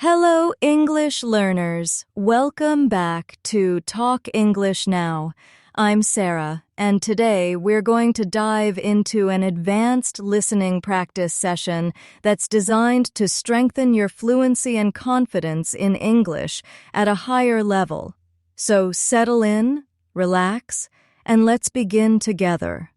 Hello, English learners. Welcome back to Talk English Now. I'm Sarah, and today we're going to dive into an advanced listening practice session that's designed to strengthen your fluency and confidence in English at a higher level. So settle in, relax, and let's begin together.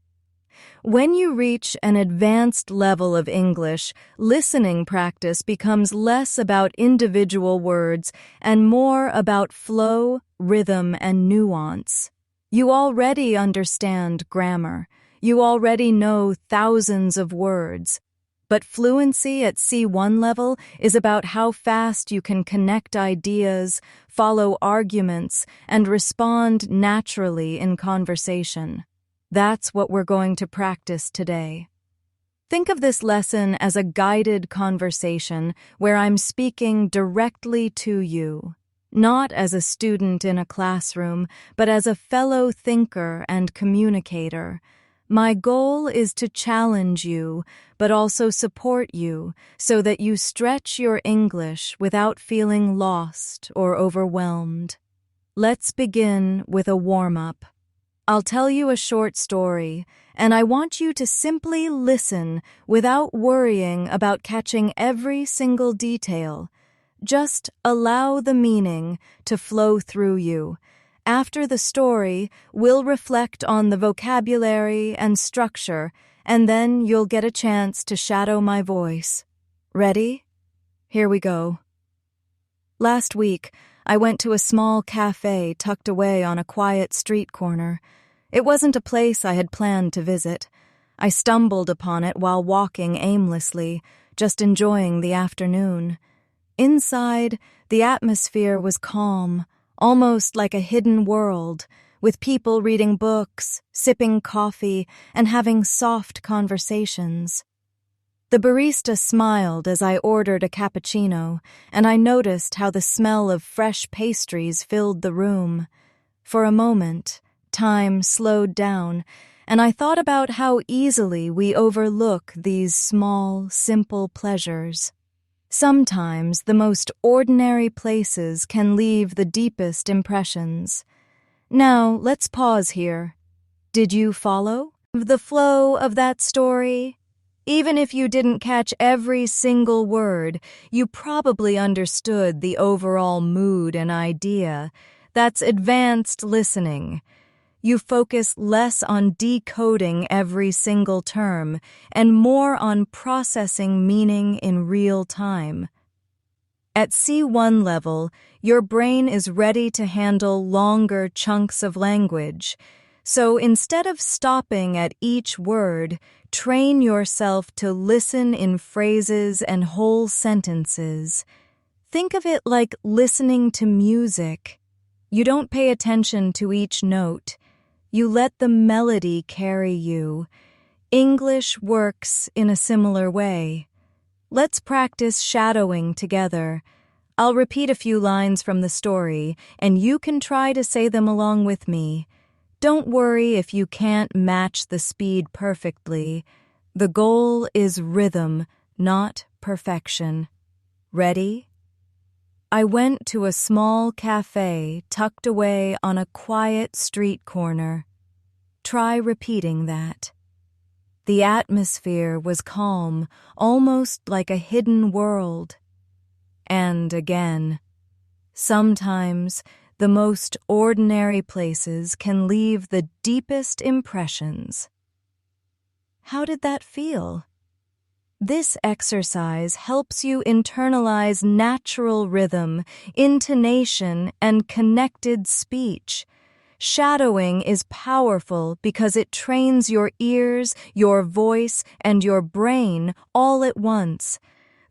When you reach an advanced level of English, listening practice becomes less about individual words and more about flow, rhythm, and nuance. You already understand grammar. You already know thousands of words. But fluency at C1 level is about how fast you can connect ideas, follow arguments, and respond naturally in conversation. That's what we're going to practice today. Think of this lesson as a guided conversation where I'm speaking directly to you, not as a student in a classroom, but as a fellow thinker and communicator. My goal is to challenge you, but also support you so that you stretch your English without feeling lost or overwhelmed. Let's begin with a warm-up. I'll tell you a short story, and I want you to simply listen without worrying about catching every single detail. Just allow the meaning to flow through you. After the story, we'll reflect on the vocabulary and structure, and then you'll get a chance to shadow my voice. Ready? Here we go. Last week, I went to a small cafe tucked away on a quiet street corner. It wasn't a place I had planned to visit. I stumbled upon it while walking aimlessly, just enjoying the afternoon. Inside, the atmosphere was calm, almost like a hidden world, with people reading books, sipping coffee, and having soft conversations. The barista smiled as I ordered a cappuccino, and I noticed how the smell of fresh pastries filled the room. For a moment, time slowed down, and I thought about how easily we overlook these small, simple pleasures. Sometimes the most ordinary places can leave the deepest impressions. Now, let's pause here. Did you follow the flow of that story? Even if you didn't catch every single word, you probably understood the overall mood and idea. That's advanced listening. You focus less on decoding every single term and more on processing meaning in real time. At C1 level, your brain is ready to handle longer chunks of language. So instead of stopping at each word, train yourself to listen in phrases and whole sentences. Think of it like listening to music. You don't pay attention to each note. You let the melody carry you. English works in a similar way. Let's practice shadowing together. I'll repeat a few lines from the story, and you can try to say them along with me. Don't worry if you can't match the speed perfectly. The goal is rhythm, not perfection. Ready? I went to a small cafe tucked away on a quiet street corner. Try repeating that. The atmosphere was calm, almost like a hidden world. And again, sometimes the most ordinary places can leave the deepest impressions. How did that feel? This exercise helps you internalize natural rhythm, intonation, and connected speech. Shadowing is powerful because it trains your ears, your voice, and your brain all at once.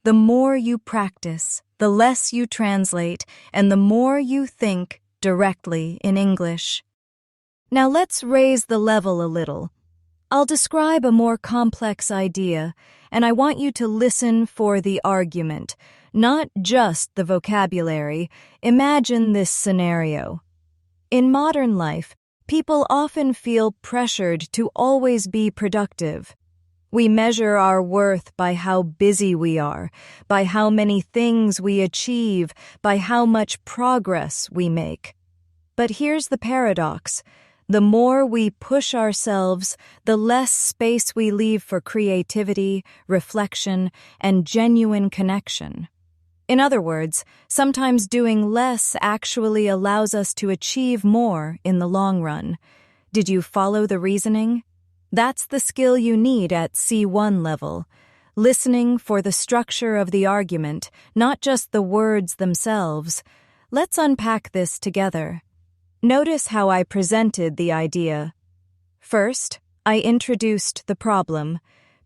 The more you practice, the less you translate, and the more you think directly in English. Now let's raise the level a little. I'll describe a more complex idea, and I want you to listen for the argument, not just the vocabulary. Imagine this scenario. In modern life, people often feel pressured to always be productive. We measure our worth by how busy we are, by how many things we achieve, by how much progress we make. But here's the paradox. The more we push ourselves, the less space we leave for creativity, reflection, and genuine connection. In other words, sometimes doing less actually allows us to achieve more in the long run. Did you follow the reasoning? That's the skill you need at C1 level. Listening for the structure of the argument, not just the words themselves. Let's unpack this together. Notice how I presented the idea. First, I introduced the problem.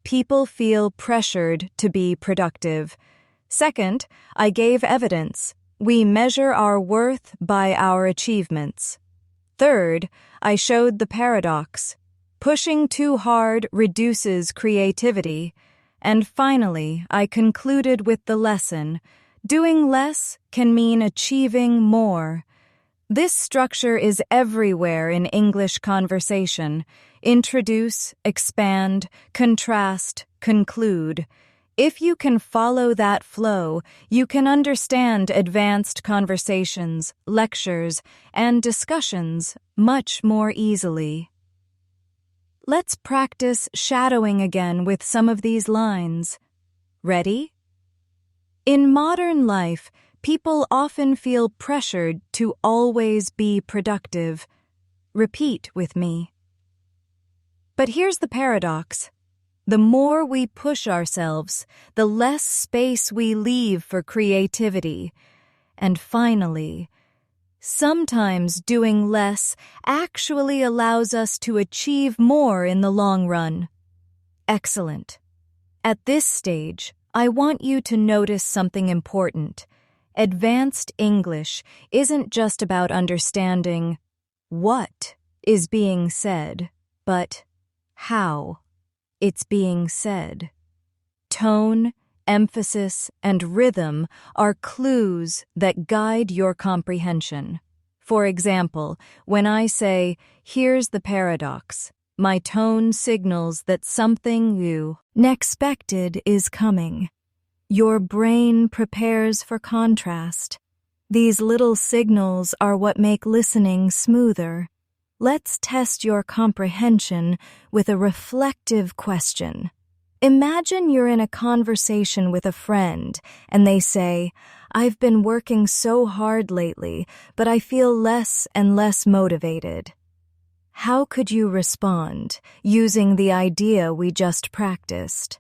People feel pressured to be productive. Second, I gave evidence. We measure our worth by our achievements. Third, I showed the paradox. Pushing too hard reduces creativity. And finally, I concluded with the lesson. Doing less can mean achieving more. This structure is everywhere in English conversation. Introduce, expand, contrast, conclude. If you can follow that flow, you can understand advanced conversations, lectures, and discussions much more easily. Let's practice shadowing again with some of these lines. Ready? In modern life, people often feel pressured to always be productive. Repeat with me. But here's the paradox. The more we push ourselves, the less space we leave for creativity. And finally, sometimes doing less actually allows us to achieve more in the long run. Excellent. At this stage, I want you to notice something important. Advanced English isn't just about understanding what is being said, but how it's being said. Tone, emphasis, and rhythm are clues that guide your comprehension. For example, when I say, "Here's the paradox," my tone signals that something you unexpected is coming. Your brain prepares for contrast. These little signals are what make listening smoother. Let's test your comprehension with a reflective question. Imagine you're in a conversation with a friend and they say, "I've been working so hard lately, but I feel less and less motivated." How could you respond using the idea we just practiced?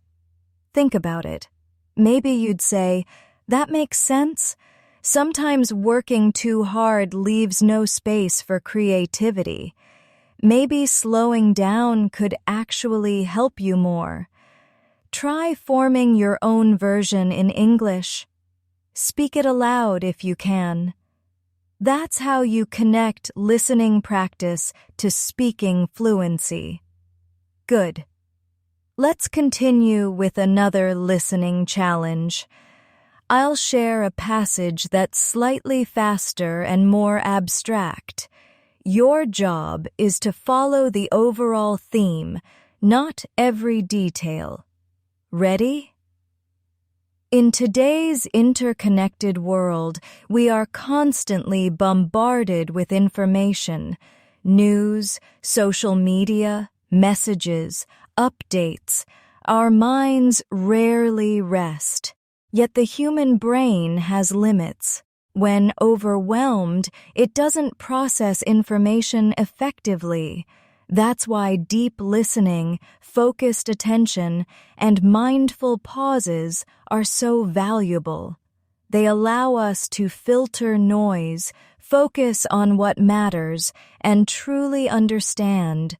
Think about it. Maybe you'd say, "That makes sense. Sometimes working too hard leaves no space for creativity. Maybe slowing down could actually help you more." Try forming your own version in English. Speak it aloud if you can. That's how you connect listening practice to speaking fluency. Good. Let's continue with another listening challenge. I'll share a passage that's slightly faster and more abstract. Your job is to follow the overall theme, not every detail. Ready? In today's interconnected world, we are constantly bombarded with information, news, social media, messages, updates. Our minds rarely rest. Yet the human brain has limits. When overwhelmed, it doesn't process information effectively. That's why deep listening, focused attention, and mindful pauses are so valuable. They allow us to filter noise, focus on what matters, and truly understand.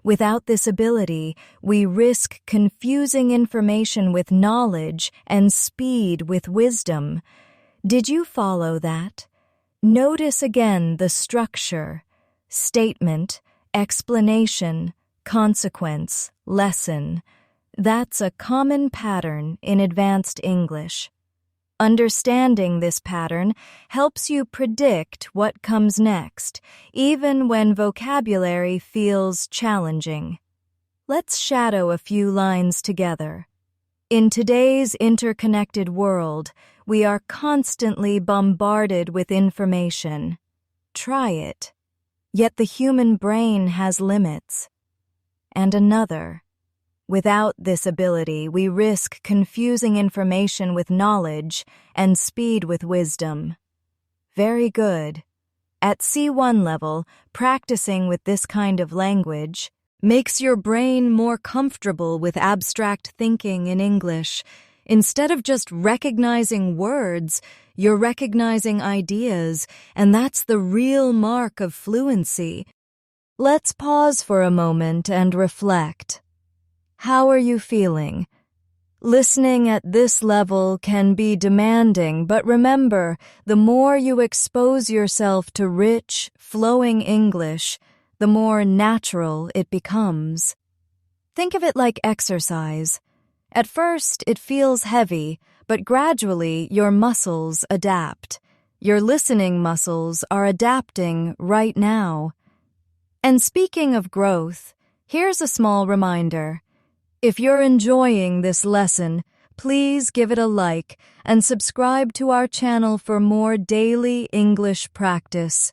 Without this ability, we risk confusing information with knowledge and speed with wisdom. Did you follow that? Notice again the structure: statement, explanation, consequence, lesson. That's a common pattern in advanced English. Understanding this pattern helps you predict what comes next, even when vocabulary feels challenging. Let's shadow a few lines together. In today's interconnected world, we are constantly bombarded with information. Try it. Yet the human brain has limits. And another. Without this ability, we risk confusing information with knowledge and speed with wisdom. Very good. At C1 level, practicing with this kind of language makes your brain more comfortable with abstract thinking in English. Instead of just recognizing words, you're recognizing ideas, and that's the real mark of fluency. Let's pause for a moment and reflect. How are you feeling? Listening at this level can be demanding, but remember, the more you expose yourself to rich, flowing English, the more natural it becomes. Think of it like exercise. At first, it feels heavy, but gradually your muscles adapt. Your listening muscles are adapting right now. And speaking of growth, here's a small reminder. If you're enjoying this lesson, please give it a like and subscribe to our channel for more daily English practice.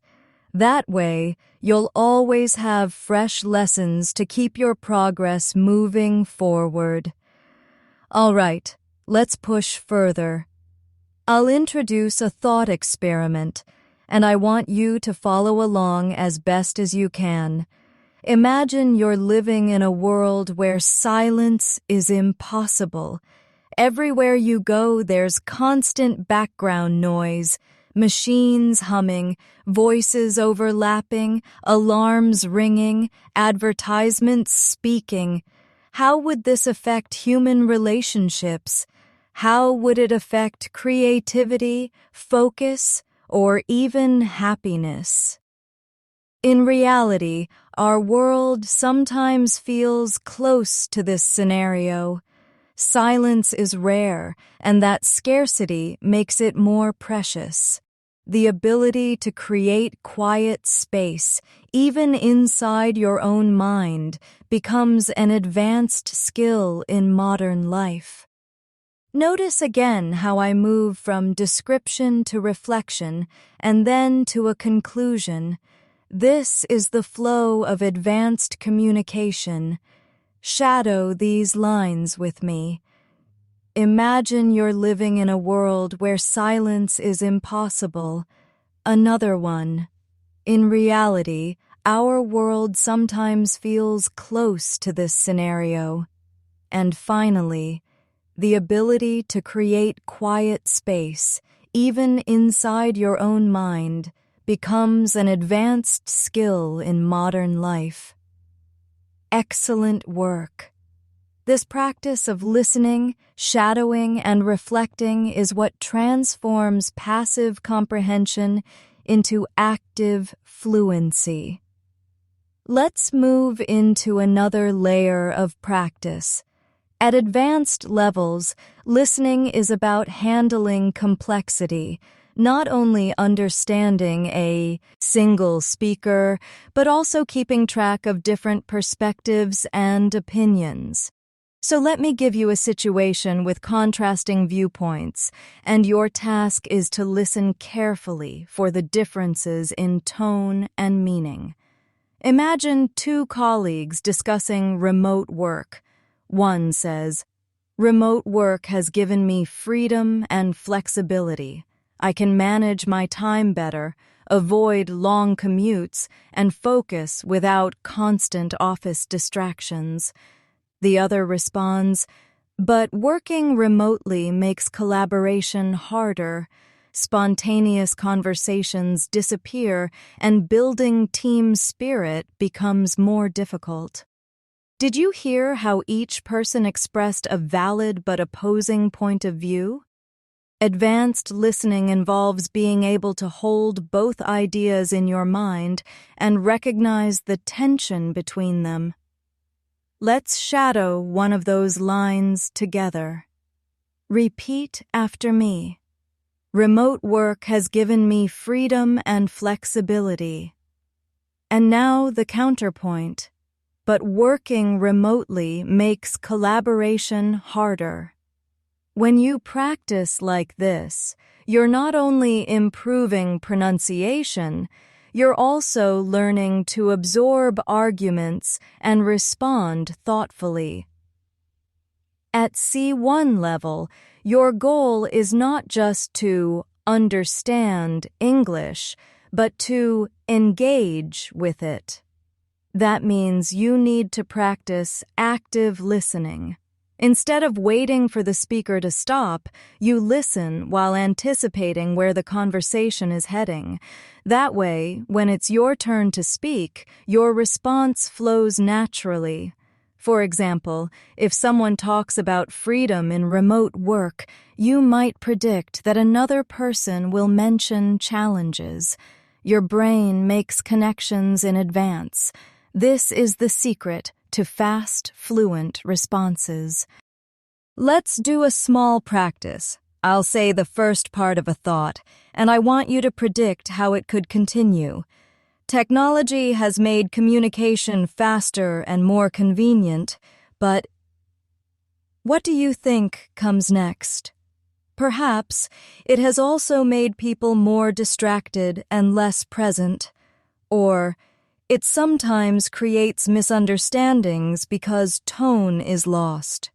That way, you'll always have fresh lessons to keep your progress moving forward. All right, let's push further. I'll introduce a thought experiment, and I want you to follow along as best as you can. Imagine you're living in a world where silence is impossible. Everywhere you go, there's constant background noise, machines humming, voices overlapping, alarms ringing, advertisements speaking. How would this affect human relationships? How would it affect creativity, focus, or even happiness? In reality, our world sometimes feels close to this scenario. Silence is rare, and that scarcity makes it more precious. The ability to create quiet space, even inside your own mind, becomes an advanced skill in modern life. Notice again how I move from description to reflection and then to a conclusion. This is the flow of advanced communication. Shadow these lines with me. Imagine you're living in a world where silence is impossible. Another one. In reality, our world sometimes feels close to this scenario. And finally, the ability to create quiet space, even inside your own mind, becomes an advanced skill in modern life. Excellent work. This practice of listening, shadowing, and reflecting is what transforms passive comprehension into active fluency. Let's move into another layer of practice. At advanced levels, listening is about handling complexity, not only understanding a single speaker, but also keeping track of different perspectives and opinions. So let me give you a situation with contrasting viewpoints, and your task is to listen carefully for the differences in tone and meaning. Imagine two colleagues discussing remote work. One says, "Remote work has given me freedom and flexibility. I can manage my time better, avoid long commutes, and focus without constant office distractions." The other responds, "But working remotely makes collaboration harder. Spontaneous conversations disappear, and building team spirit becomes more difficult." Did you hear how each person expressed a valid but opposing point of view? Advanced listening involves being able to hold both ideas in your mind and recognize the tension between them. Let's shadow one of those lines together. Repeat after me. Remote work has given me freedom and flexibility. And now the counterpoint. but working remotely makes collaboration harder. When you practice like this, you're not only improving pronunciation, you're also learning to absorb arguments and respond thoughtfully. At C1 level, your goal is not just to understand English, but to engage with it. That means you need to practice active listening. Instead of waiting for the speaker to stop, you listen while anticipating where the conversation is heading. That way, when it's your turn to speak, your response flows naturally. For example, if someone talks about freedom in remote work, you might predict that another person will mention challenges. Your brain makes connections in advance. This is the secret to fast, fluent responses. Let's do a small practice. I'll say the first part of a thought, and I want you to predict how it could continue. Technology has made communication faster and more convenient, but what do you think comes next? Perhaps it has also made people more distracted and less present, or it sometimes creates misunderstandings because tone is lost.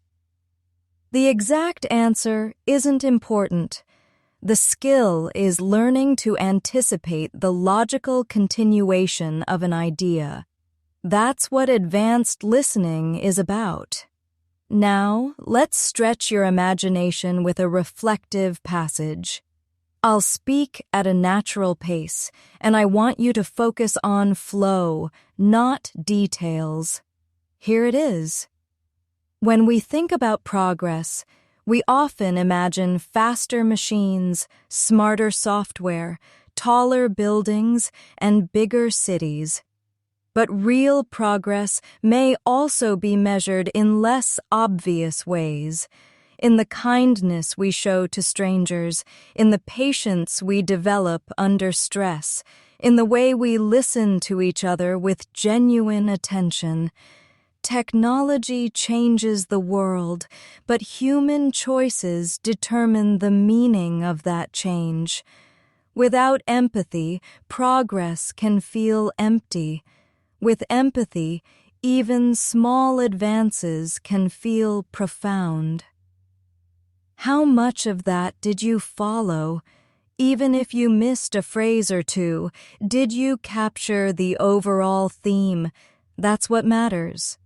The exact answer isn't important. The skill is learning to anticipate the logical continuation of an idea. That's what advanced listening is about. Now, let's stretch your imagination with a reflective passage. I'll speak at a natural pace, and I want you to focus on flow, not details. Here it is. When we think about progress, we often imagine faster machines, smarter software, taller buildings, and bigger cities. But real progress may also be measured in less obvious ways. In the kindness we show to strangers, in the patience we develop under stress, in the way we listen to each other with genuine attention. Technology changes the world, but human choices determine the meaning of that change. Without empathy, progress can feel empty. With empathy, even small advances can feel profound. How much of that did you follow? Even if you missed a phrase or two, did you capture the overall theme? That's what matters.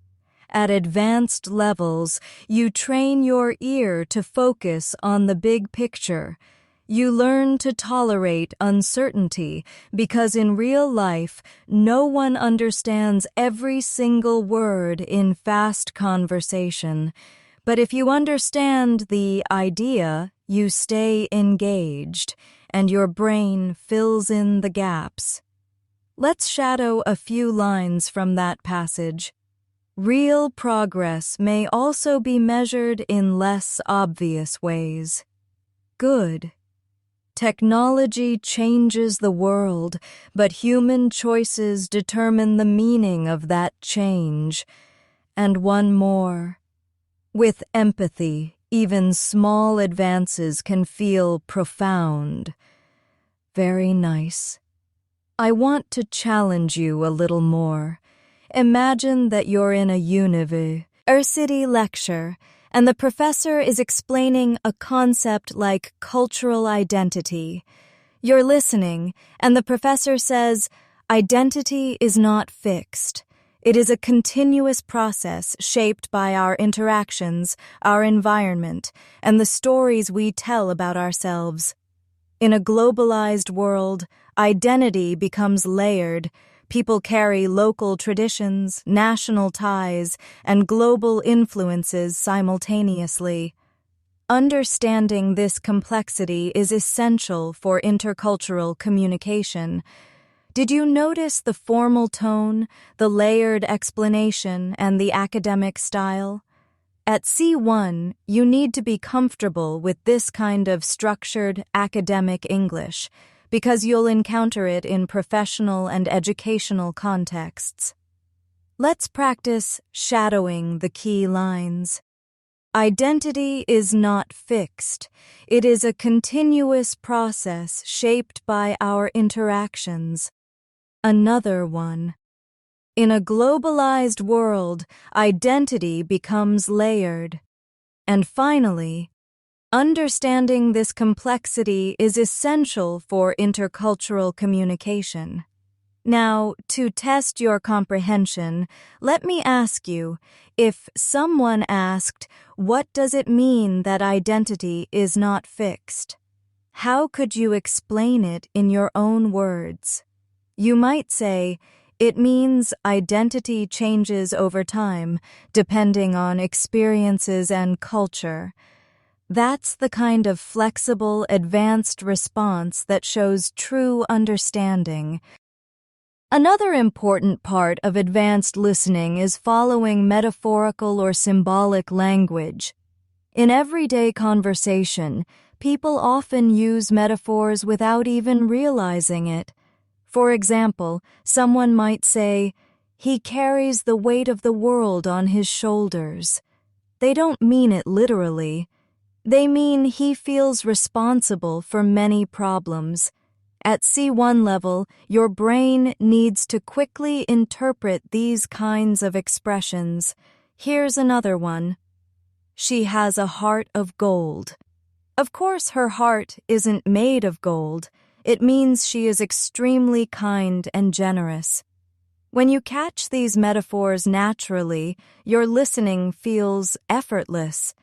At advanced levels, you train your ear to focus on the big picture. You learn to tolerate uncertainty because in real life, no one understands every single word in fast conversation. But if you understand the idea, you stay engaged, and your brain fills in the gaps. Let's shadow a few lines from that passage. Real progress may also be measured in less obvious ways. Good. Technology changes the world, but human choices determine the meaning of that change. And one more. With empathy, even small advances can feel profound. Very nice. I want to challenge you a little more. Imagine that you're in a university lecture, and the professor is explaining a concept like cultural identity. You're listening, and the professor says, "Identity is not fixed. It is a continuous process shaped by our interactions, our environment, and the stories we tell about ourselves. In a globalized world, identity becomes layered. People carry local traditions, national ties, and global influences simultaneously. Understanding this complexity is essential for intercultural communication. Did you notice the formal tone, the layered explanation, and the academic style? At C1, you need to be comfortable with this kind of structured academic English, because you'll encounter it in professional and educational contexts. Let's practice shadowing the key lines. Identity is not fixed. It is a continuous process shaped by our interactions. Another one. In a globalized world, identity becomes layered. And finally, understanding this complexity is essential for intercultural communication. Now, to test your comprehension, let me ask you, if someone asked, what does it mean that identity is not fixed? How could you explain it in your own words? You might say, it means identity changes over time, depending on experiences and culture. That's the kind of flexible, advanced response that shows true understanding. Another important part of advanced listening is following metaphorical or symbolic language. In everyday conversation, people often use metaphors without even realizing it. For example, someone might say, "He carries the weight of the world on his shoulders." They don't mean it literally. They mean he feels responsible for many problems. At C1 level, your brain needs to quickly interpret these kinds of expressions. Here's another one. She has a heart of gold. Of course, her heart isn't made of gold. It means she is extremely kind and generous. When you catch these metaphors naturally, your listening feels effortless.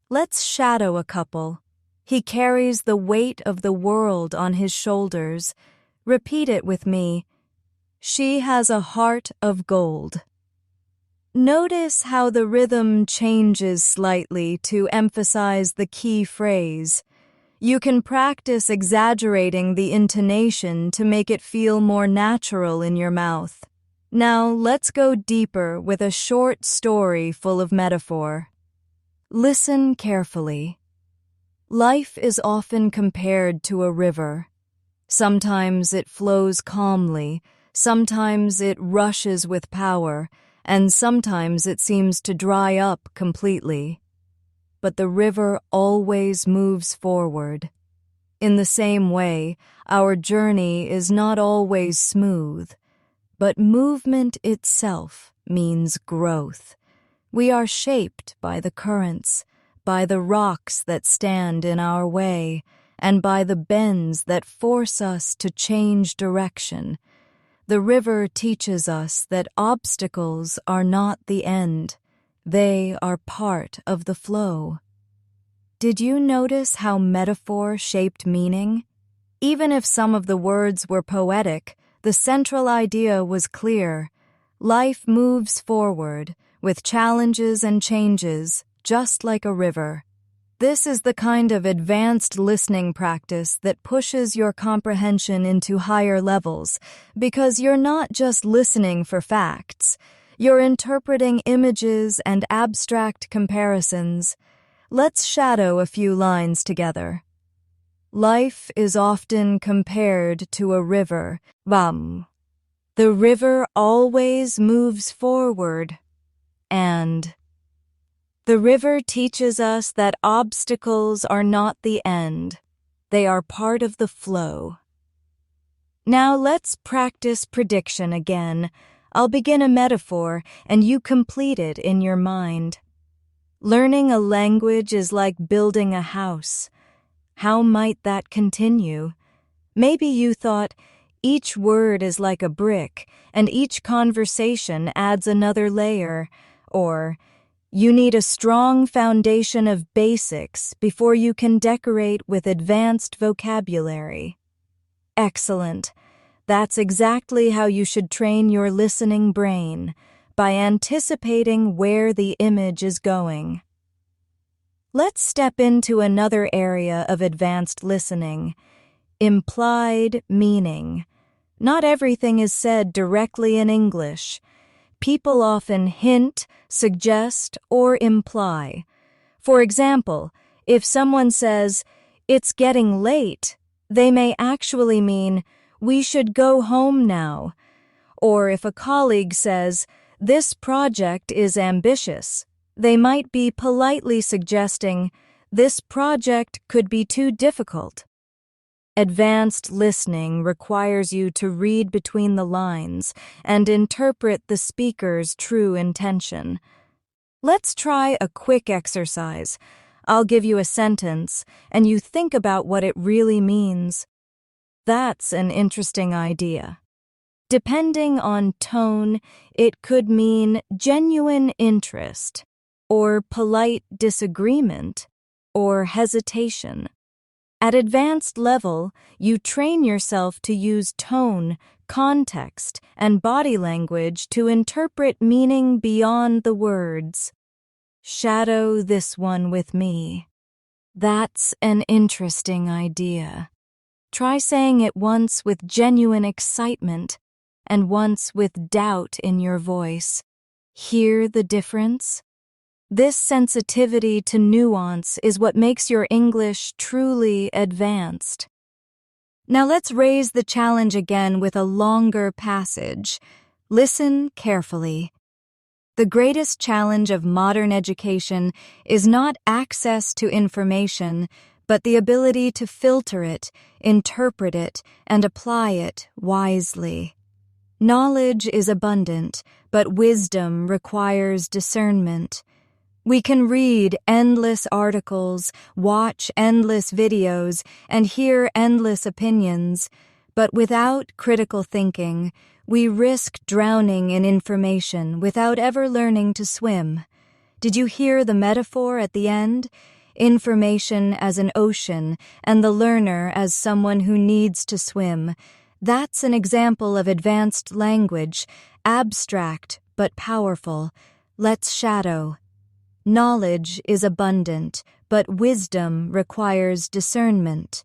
Let's shadow a couple. He carries the weight of the world on his shoulders. Repeat it with me. She has a heart of gold. Notice how the rhythm changes slightly to emphasize the key phrase. You can practice exaggerating the intonation to make it feel more natural in your mouth. Now let's go deeper with a short story full of metaphor. Listen carefully. Life is often compared to a river. Sometimes it flows calmly, sometimes it rushes with power, and sometimes it seems to dry up completely. But the river always moves forward. In the same way, our journey is not always smooth, but movement itself means growth. We are shaped by the currents, by the rocks that stand in our way, and by the bends that force us to change direction. The river teaches us that obstacles are not the end. They are part of the flow. Did you notice how metaphor shaped meaning? Even if some of the words were poetic, the central idea was clear. Life moves forward, with challenges and changes, just like a river. This is the kind of advanced listening practice that pushes your comprehension into higher levels, because you're not just listening for facts. You're interpreting images and abstract comparisons. Let's shadow a few lines together. Life is often compared to a river. The river always moves forward. And the river teaches us that obstacles are not the end. They are part of the flow. Now let's practice prediction again. I'll begin a metaphor, and you complete it in your mind. Learning a language is like building a house. How might that continue? Maybe you thought, each word is like a brick, and each conversation adds another layer. Or, you need a strong foundation of basics before you can decorate with advanced vocabulary. Excellent. That's exactly how you should train your listening brain, by anticipating where the image is going. Let's step into another area of advanced listening, implied meaning. Not everything is said directly in English. People often hint, suggest, or imply. For example, if someone says, "It's getting late," they may actually mean, "We should go home now." Or if a colleague says, This project is ambitious. They might be politely suggesting, this project could be too difficult. Advanced listening requires you to read between the lines and interpret the speaker's true intention. Let's try a quick exercise. I'll give you a sentence, and you think about what it really means. That's an interesting idea. Depending on tone, it could mean genuine interest, or polite disagreement, or hesitation. At advanced level, you train yourself to use tone, context, and body language to interpret meaning beyond the words. Shadow this one with me. That's an interesting idea. Try saying it once with genuine excitement and once with doubt in your voice. Hear the difference? This sensitivity to nuance is what makes your English truly advanced. Now let's raise the challenge again with a longer passage. Listen carefully. The greatest challenge of modern education is not access to information, but the ability to filter it, interpret it, and apply it wisely. Knowledge is abundant, but wisdom requires discernment. We can read endless articles, watch endless videos, and hear endless opinions, but without critical thinking, we risk drowning in information without ever learning to swim. Did you hear the metaphor at the end? Information as an ocean, and the learner as someone who needs to swim. That's an example of advanced language, abstract but powerful. Let's shadow. Knowledge is abundant, but wisdom requires discernment.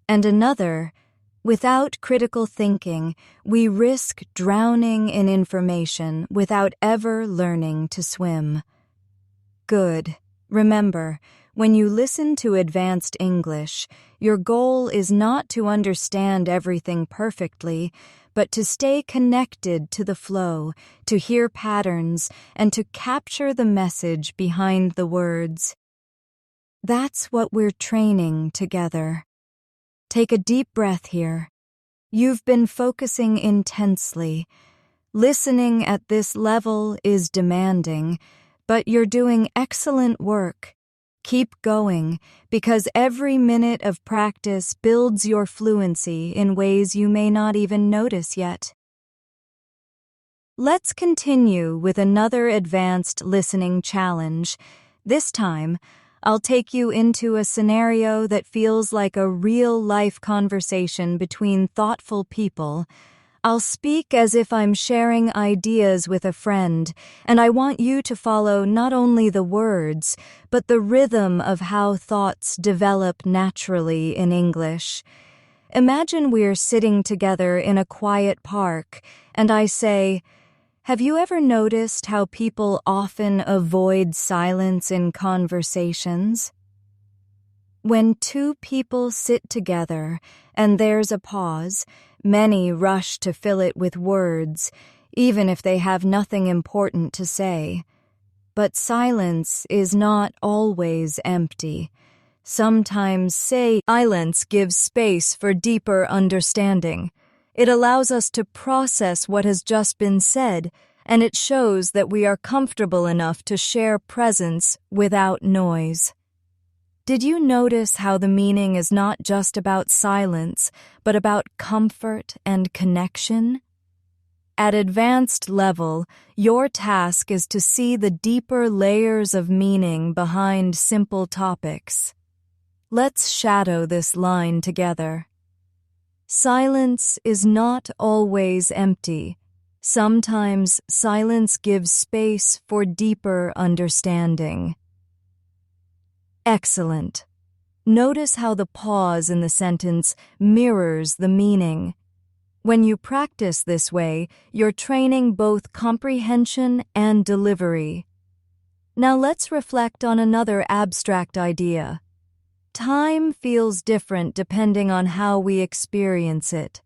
And another, without critical thinking, we risk drowning in information without ever learning to swim. Good. Remember, when you listen to advanced English, your goal is not to understand everything perfectly, but to stay connected to the flow, to hear patterns, and to capture the message behind the words. That's what we're training together. Take a deep breath here. You've been focusing intensely. Listening at this level is demanding, but you're doing excellent work. Keep going, because every minute of practice builds your fluency in ways you may not even notice yet. Let's continue with another advanced listening challenge. This time, I'll take you into a scenario that feels like a real-life conversation between thoughtful people. I'll speak as if I'm sharing ideas with a friend, and I want you to follow not only the words, but the rhythm of how thoughts develop naturally in English. Imagine we're sitting together in a quiet park, and I say, have you ever noticed how people often avoid silence in conversations? When two people sit together and there's a pause, many rush to fill it with words, even if they have nothing important to say. But silence is not always empty. Sometimes silence gives space for deeper understanding. It allows us to process what has just been said, and it shows that we are comfortable enough to share presence without noise. Did you notice how the meaning is not just about silence, but about comfort and connection? At advanced level, your task is to see the deeper layers of meaning behind simple topics. Let's shadow this line together. Silence is not always empty. Sometimes silence gives space for deeper understanding. Excellent. Notice how the pause in the sentence mirrors the meaning. When you practice this way, you're training both comprehension and delivery. Now let's reflect on another abstract idea. Time feels different depending on how we experience it.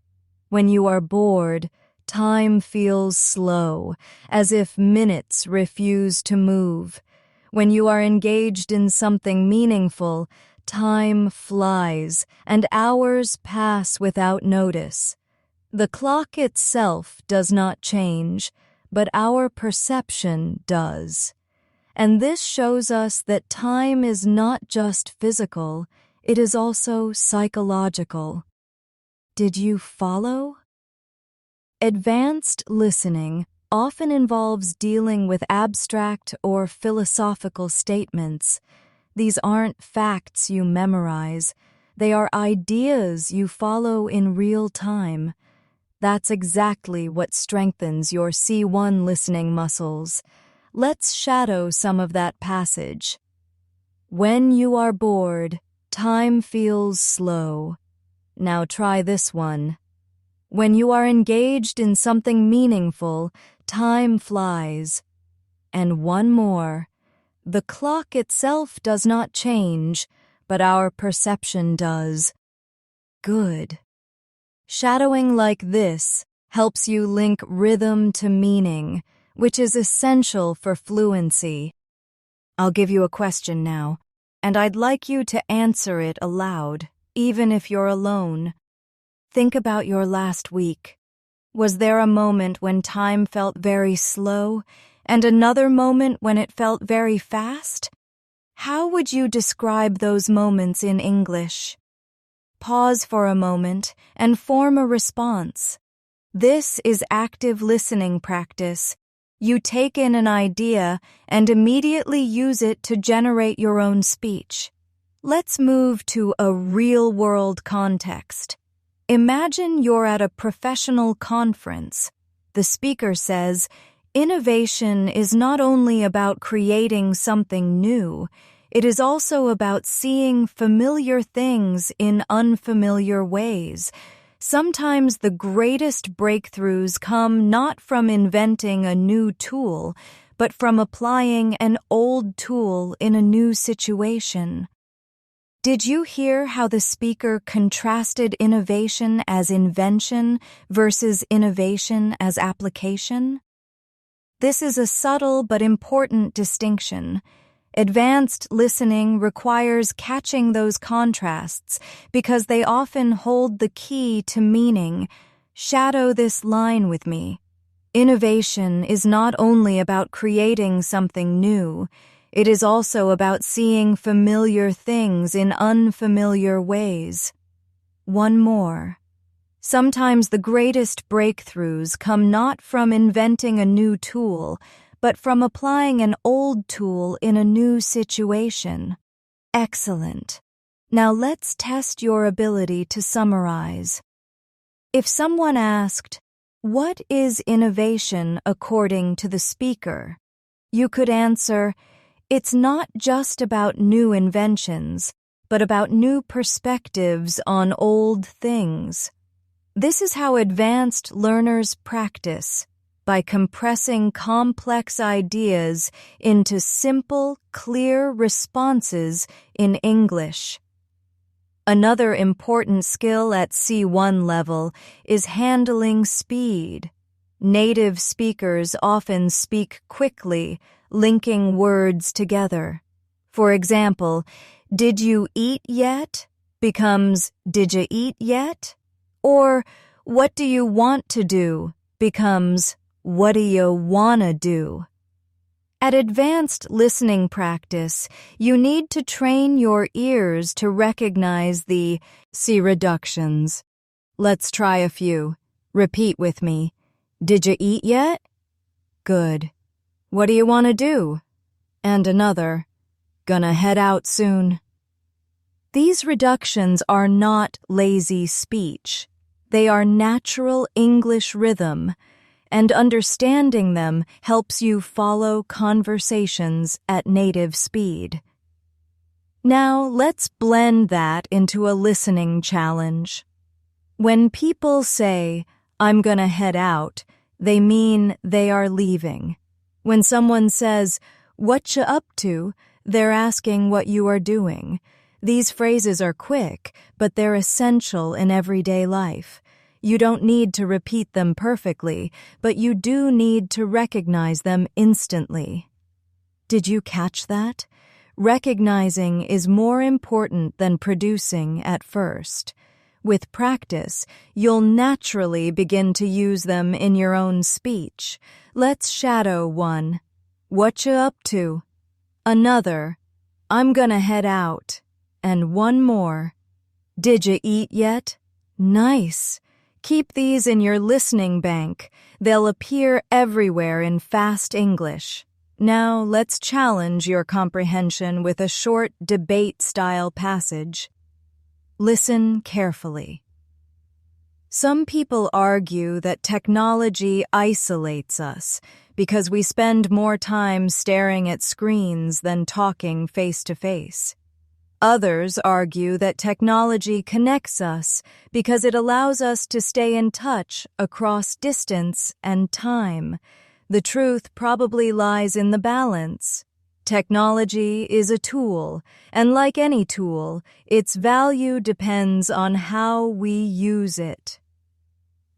When you are bored, time feels slow, as if minutes refuse to move. When you are engaged in something meaningful, time flies and hours pass without notice. The clock itself does not change, but our perception does. And this shows us that time is not just physical, it is also psychological. Did you follow? Advanced listening often involves dealing with abstract or philosophical statements. These aren't facts you memorize, they are ideas you follow in real time. That's exactly what strengthens your C1 listening muscles. Let's shadow some of that passage. When you are bored, time feels slow. Now try this one. When you are engaged in something meaningful, time flies. And one more. The clock itself does not change, but our perception does. Good. Shadowing like this helps you link rhythm to meaning, which is essential for fluency. I'll give you a question now, and I'd like you to answer it aloud, even if you're alone. Think about your last week. Was there a moment when time felt very slow, and another moment when it felt very fast? How would you describe those moments in English? Pause for a moment and form a response. This is active listening practice. You take in an idea and immediately use it to generate your own speech. Let's move to a real-world context. Imagine you're at a professional conference. The speaker says, "Innovation is not only about creating something new, it is also about seeing familiar things in unfamiliar ways. Sometimes the greatest breakthroughs come not from inventing a new tool, but from applying an old tool in a new situation." Did you hear how the speaker contrasted innovation as invention versus innovation as application? This is a subtle but important distinction. Advanced listening requires catching those contrasts because they often hold the key to meaning. Shadow this line with me. Innovation is not only about creating something new, it is also about seeing familiar things in unfamiliar ways. One more. Sometimes the greatest breakthroughs come not from inventing a new tool, but from applying an old tool in a new situation. Excellent. Now let's test your ability to summarize. If someone asked, "What is innovation according to the speaker?" you could answer, "It's not just about new inventions, but about new perspectives on old things." This is how advanced learners practice, by compressing complex ideas into simple, clear responses in English. Another important skill at C1 level is handling speed. Native speakers often speak quickly, linking words together. For example, "Did you eat yet?" becomes "Did you eat yet?" Or "What do you want to do?" becomes "What do you wanna do?" At advanced listening practice, you need to train your ears to recognize the C reductions. Let's try a few. Repeat with me. "Did you eat yet?" Good. "What do you want to do?" And another. "Gonna head out soon." These reductions are not lazy speech. They are natural English rhythm, and understanding them helps you follow conversations at native speed. Now let's blend that into a listening challenge. When people say, "I'm gonna head out," they mean they are leaving. When someone says, "What you up to?" they're asking what you are doing. These phrases are quick, but they're essential in everyday life. You don't need to repeat them perfectly, but you do need to recognize them instantly. Did you catch that? Recognizing is more important than producing at first. With practice, you'll naturally begin to use them in your own speech. Let's shadow one. What you up to? Another. I'm gonna head out. And one more. Did you eat yet? Nice. Keep these in your listening bank. They'll appear everywhere in fast English. Now let's challenge your comprehension with a short debate-style passage. Listen carefully. Some people argue that technology isolates us because we spend more time staring at screens than talking face-to-face. Others argue that technology connects us because it allows us to stay in touch across distance and time. The truth probably lies in the balance. Technology is a tool, and like any tool, its value depends on how we use it.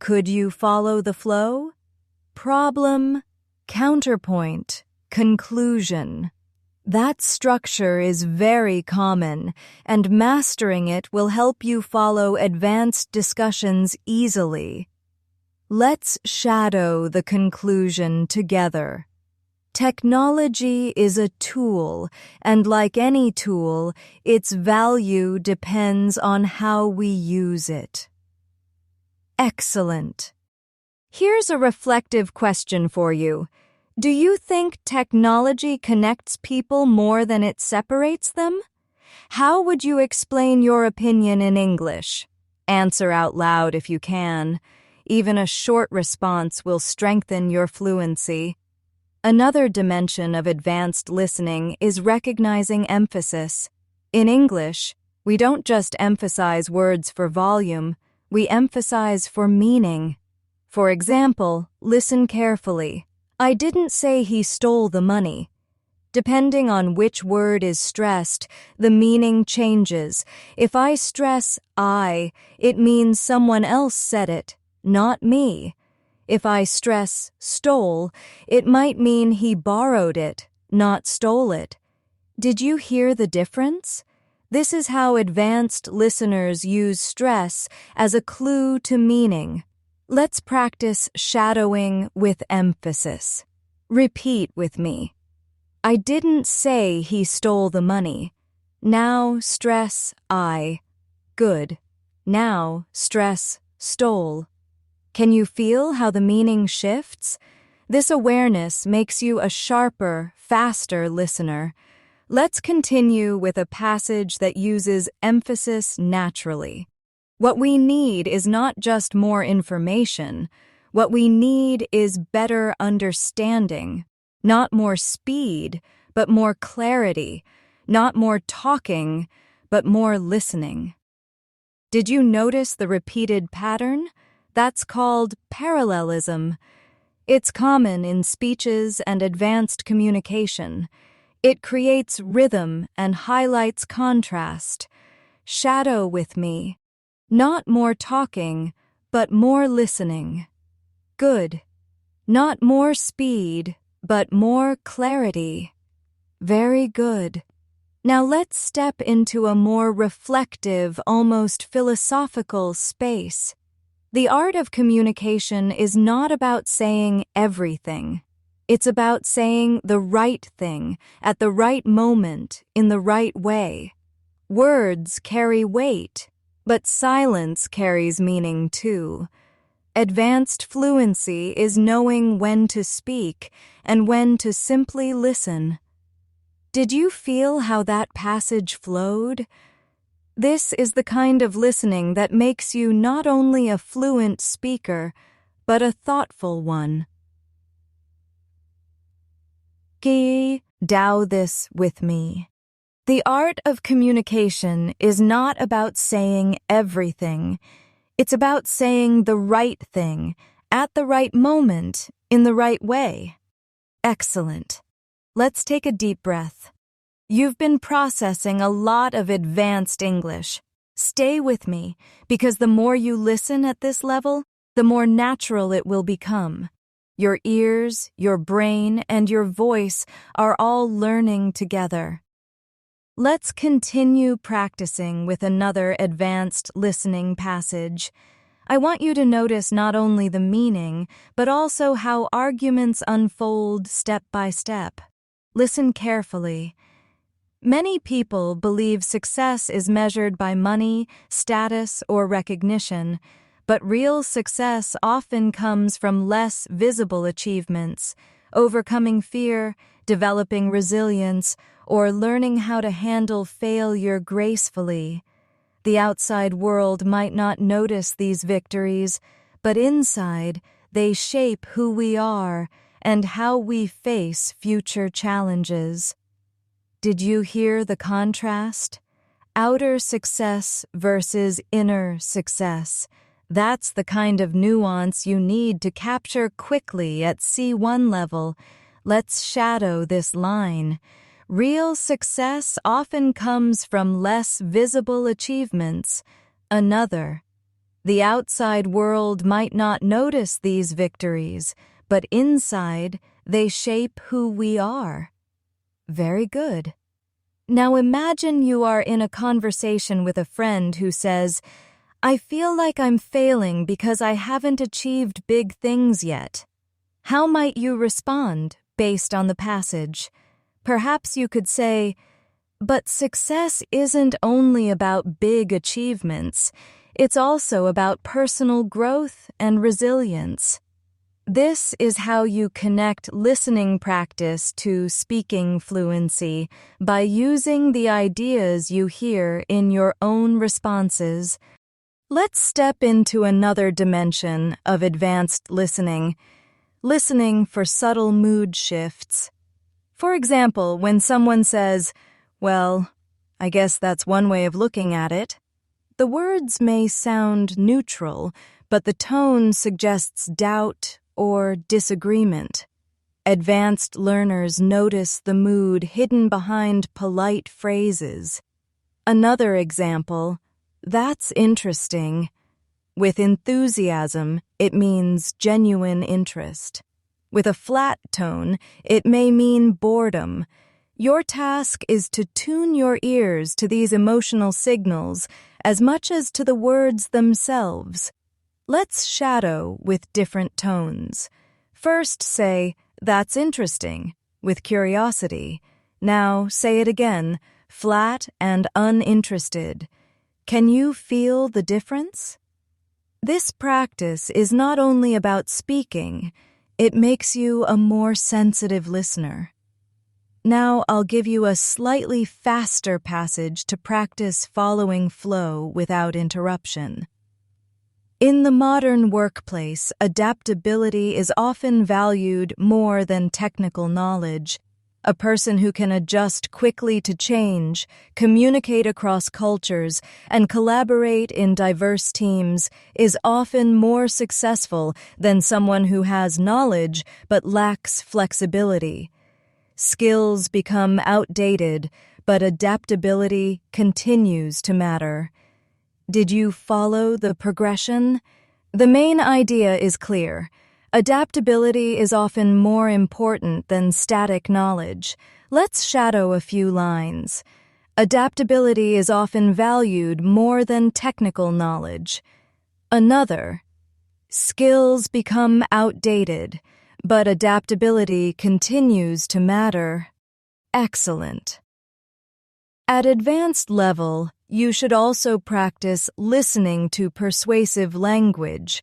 Could you follow the flow? Problem, counterpoint, conclusion. That structure is very common, and mastering it will help you follow advanced discussions easily. Let's shadow the conclusion together. Technology is a tool, and like any tool, its value depends on how we use it. Excellent. Here's a reflective question for you. Do you think technology connects people more than it separates them? How would you explain your opinion in English? Answer out loud if you can. Even a short response will strengthen your fluency. Another dimension of advanced listening is recognizing emphasis. In English, we don't just emphasize words for volume, we emphasize for meaning. For example, listen carefully. I didn't say he stole the money. Depending on which word is stressed, the meaning changes. If I stress I, it means someone else said it, not me. If I stress stole, it might mean he borrowed it, not stole it. Did you hear the difference? This is how advanced listeners use stress as a clue to meaning. Let's practice shadowing with emphasis. Repeat with me. I didn't say he stole the money. Now stress I. Good. Now stress stole. Can you feel how the meaning shifts? This awareness makes you a sharper, faster listener. Let's continue with a passage that uses emphasis naturally. What we need is not just more information. What we need is better understanding. Not more speed, but more clarity. Not more talking, but more listening. Did you notice the repeated pattern? That's called parallelism. It's common in speeches and advanced communication. It creates rhythm and highlights contrast. Shadow with me. Not more talking, but more listening. Good. Not more speed, but more clarity. Very good. Now let's step into a more reflective, almost philosophical space. The art of communication is not about saying everything. It's about saying the right thing at the right moment in the right way. Words carry weight, but silence carries meaning too. Advanced fluency is knowing when to speak and when to simply listen. Did you feel how that passage flowed? This is the kind of listening that makes you not only a fluent speaker, but a thoughtful one. Dow this with me. The art of communication is not about saying everything. It's about saying the right thing, at the right moment, in the right way. Excellent. Let's take a deep breath. You've been processing a lot of advanced English, Stay with me, because the more you listen at this level, the more natural it will become. Your ears, your brain, and your voice are all learning together. Let's continue practicing with another advanced listening passage. I want you to notice not only the meaning, but also how arguments unfold step by step. Listen carefully. Many people believe success is measured by money, status, or recognition, but real success often comes from less visible achievements, overcoming fear, developing resilience, or learning how to handle failure gracefully. The outside world might not notice these victories, but inside, they shape who we are and how we face future challenges. Did you hear the contrast? Outer success versus inner success. That's the kind of nuance you need to capture quickly at C1 level. Let's shadow this line. Real success often comes from less visible achievements. Another. The outside world might not notice these victories, but inside, they shape who we are. Very good. Now imagine you are in a conversation with a friend who says, "I feel like I'm failing because I haven't achieved big things yet." How might you respond based on the passage? Perhaps you could say, "But success isn't only about big achievements. It's also about personal growth and resilience." This is how you connect listening practice to speaking fluency, by using the ideas you hear in your own responses. Let's step into another dimension of advanced listening for subtle mood shifts. For example, when someone says, "Well, I guess that's one way of looking at it," the words may sound neutral, but the tone suggests doubt or disagreement. Advanced learners notice the mood hidden behind polite phrases. Another example, "That's interesting." With enthusiasm, it means genuine interest. With a flat tone, it may mean boredom. Your task is to tune your ears to these emotional signals as much as to the words themselves. Let's shadow with different tones. First say, "That's interesting," with curiosity. Now say it again, flat and uninterested. Can you feel the difference? This practice is not only about speaking, it makes you a more sensitive listener. Now I'll give you a slightly faster passage to practice following flow without interruption. In the modern workplace, adaptability is often valued more than technical knowledge. A person who can adjust quickly to change, communicate across cultures, and collaborate in diverse teams is often more successful than someone who has knowledge but lacks flexibility. Skills become outdated, but adaptability continues to matter. Did you follow the progression? The main idea is clear. Adaptability is often more important than static knowledge. Let's shadow a few lines. Adaptability is often valued more than technical knowledge. Another. Skills become outdated, but adaptability continues to matter. Excellent. At advanced level, you should also practice listening to persuasive language,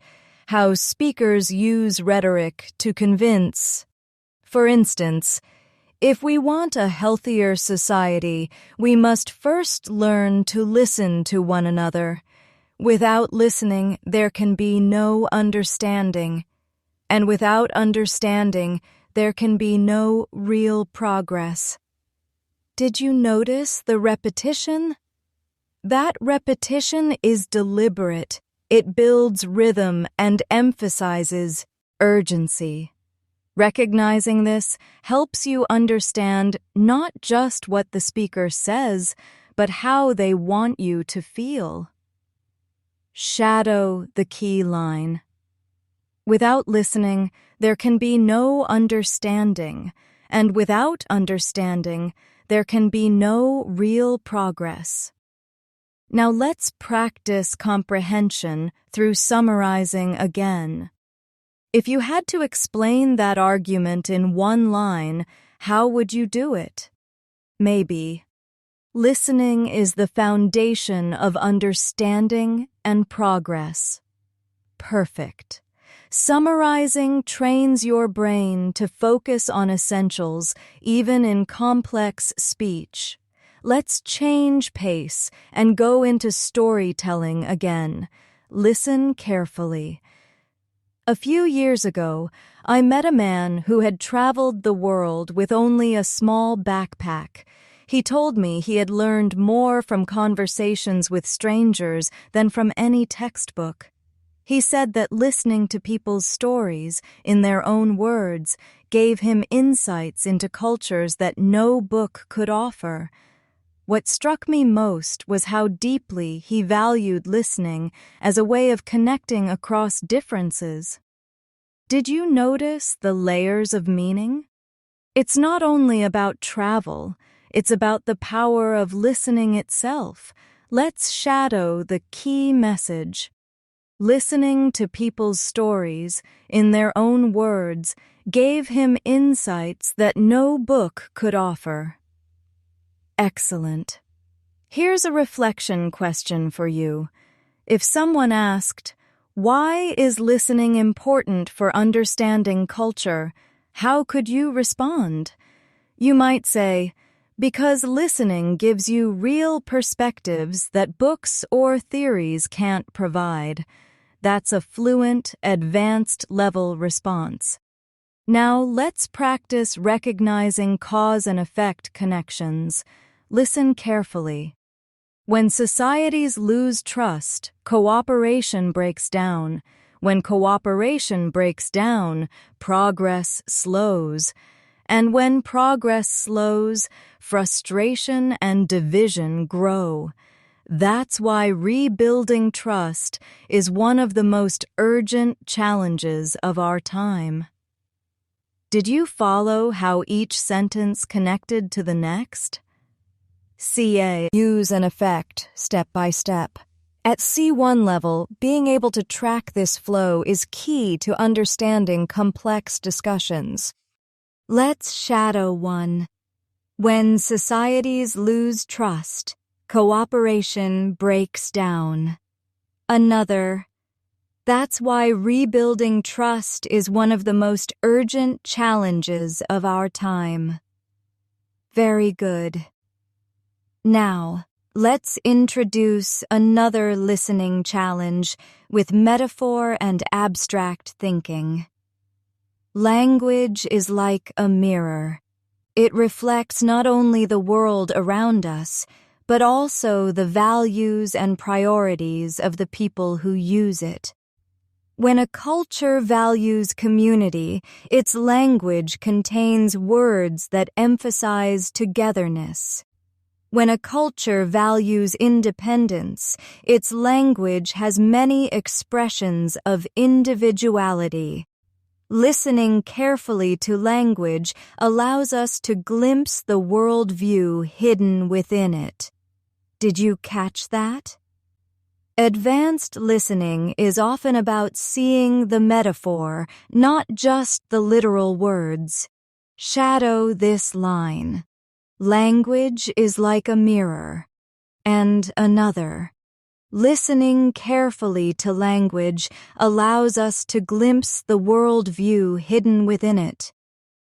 how speakers use rhetoric to convince. For instance, if we want a healthier society, we must first learn to listen to one another. Without listening, there can be no understanding. And without understanding, there can be no real progress. Did you notice the repetition? That repetition is deliberate. It builds rhythm and emphasizes urgency. Recognizing this helps you understand not just what the speaker says, but how they want you to feel. Shadow the key line. Without listening, there can be no understanding, and without understanding, there can be no real progress. Now let's practice comprehension through summarizing again. If you had to explain that argument in one line, how would you do it? Maybe. Listening is the foundation of understanding and progress. Perfect. Summarizing trains your brain to focus on essentials, even in complex speech. Let's change pace and go into storytelling again. Listen carefully. A few years ago, I met a man who had traveled the world with only a small backpack. He told me he had learned more from conversations with strangers than from any textbook. He said that listening to people's stories in their own words gave him insights into cultures that no book could offer. What struck me most was how deeply he valued listening as a way of connecting across differences. Did you notice the layers of meaning? It's not only about travel, it's about the power of listening itself. Let's shadow the key message. Listening to people's stories in their own words gave him insights that no book could offer. Excellent. Here's a reflection question for you. If someone asked, "Why is listening important for understanding culture?" how could you respond? You might say, "Because listening gives you real perspectives that books or theories can't provide." That's a fluent, advanced level response. Now let's practice recognizing cause and effect connections. Listen carefully. When societies lose trust, cooperation breaks down. When cooperation breaks down, progress slows. And when progress slows, frustration and division grow. That's why rebuilding trust is one of the most urgent challenges of our time. Did you follow how each sentence connected to the next? Use and effect step by step. At C1 level, being able to track this flow is key to understanding complex discussions. Let's shadow one. When societies lose trust, cooperation breaks down. Another. That's why rebuilding trust is one of the most urgent challenges of our time. Very good. Now, let's introduce another listening challenge with metaphor and abstract thinking. Language is like a mirror. It reflects not only the world around us, but also the values and priorities of the people who use it. When a culture values community, its language contains words that emphasize togetherness. When a culture values independence, its language has many expressions of individuality. Listening carefully to language allows us to glimpse the worldview hidden within it. Did you catch that? Advanced listening is often about seeing the metaphor, not just the literal words. Shadow this line. Language is like a mirror. And another. Listening carefully to language allows us to glimpse the worldview hidden within it.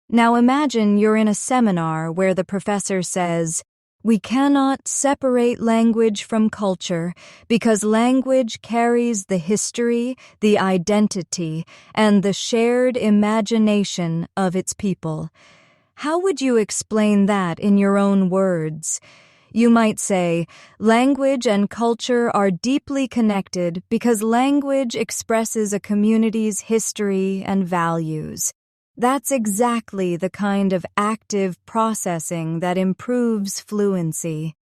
Now imagine you're in a seminar where the professor says, "We cannot separate language from culture because language carries the history, the identity, and the shared imagination of its people." How would you explain that in your own words? You might say, language and culture are deeply connected because language expresses a community's history and values. That's exactly the kind of active processing that improves fluency.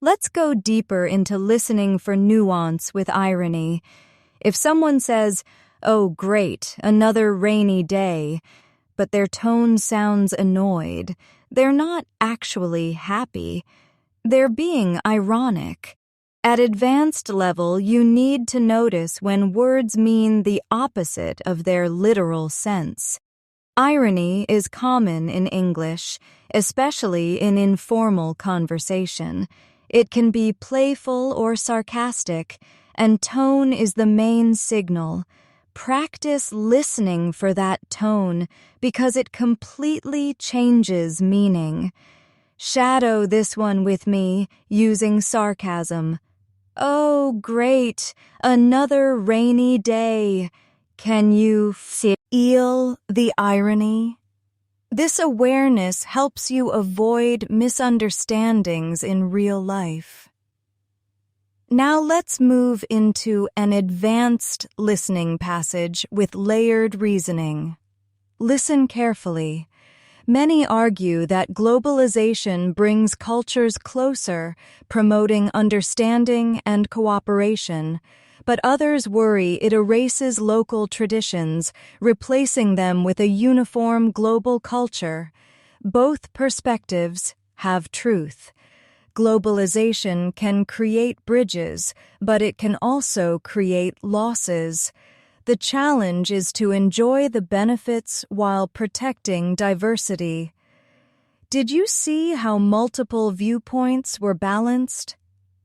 Let's go deeper into listening for nuance with irony. If someone says, "Oh, great, another rainy day," but their tone sounds annoyed, they're not actually happy. They're being ironic. At advanced level, you need to notice when words mean the opposite of their literal sense. Irony is common in English, especially in informal conversation. It can be playful or sarcastic, and tone is the main signal. Practice listening for that tone because it completely changes meaning. Shadow this one with me using sarcasm. "Oh, great, another rainy day." Can you feel the irony? This awareness helps you avoid misunderstandings in real life. Now let's move into an advanced listening passage with layered reasoning. Listen carefully. Many argue that globalization brings cultures closer, promoting understanding and cooperation, but others worry it erases local traditions, replacing them with a uniform global culture. Both perspectives have truth. Globalization can create bridges, but it can also create losses. The challenge is to enjoy the benefits while protecting diversity. Did you see how multiple viewpoints were balanced?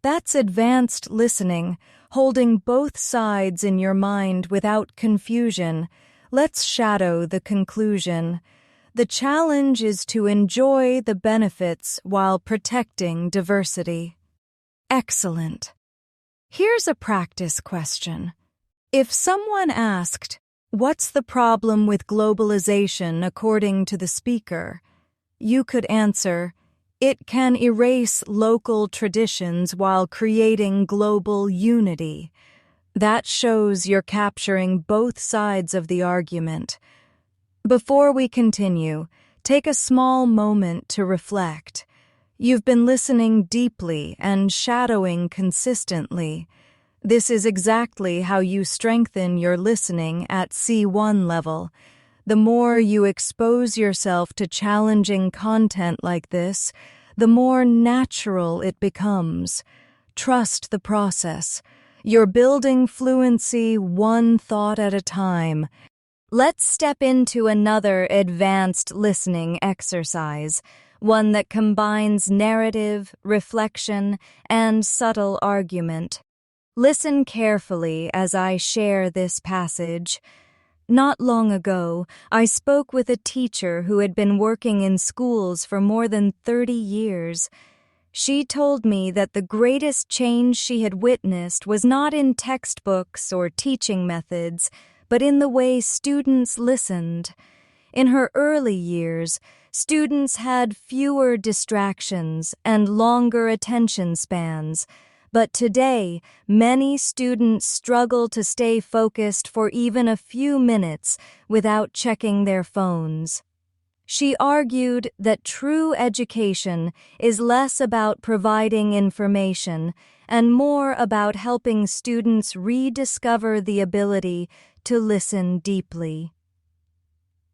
That's advanced listening, holding both sides in your mind without confusion. Let's shadow the conclusion. The challenge is to enjoy the benefits while protecting diversity. Excellent. Here's a practice question. If someone asked, "What's the problem with globalization according to the speaker?" you could answer, "It can erase local traditions while creating global unity." That shows you're capturing both sides of the argument. Before we continue, take a small moment to reflect. You've been listening deeply and shadowing consistently. This is exactly how you strengthen your listening at C1 level. The more you expose yourself to challenging content like this, the more natural it becomes. Trust the process. You're building fluency one thought at a time. Let's step into another advanced listening exercise, one that combines narrative, reflection, and subtle argument. Listen carefully as I share this passage. Not long ago, I spoke with a teacher who had been working in schools for more than 30 years. She told me that the greatest change she had witnessed was not in textbooks or teaching methods, but in the way students listened. In her early years, students had fewer distractions and longer attention spans. But today, many students struggle to stay focused for even a few minutes without checking their phones. She argued that true education is less about providing information and more about helping students rediscover the ability to listen deeply.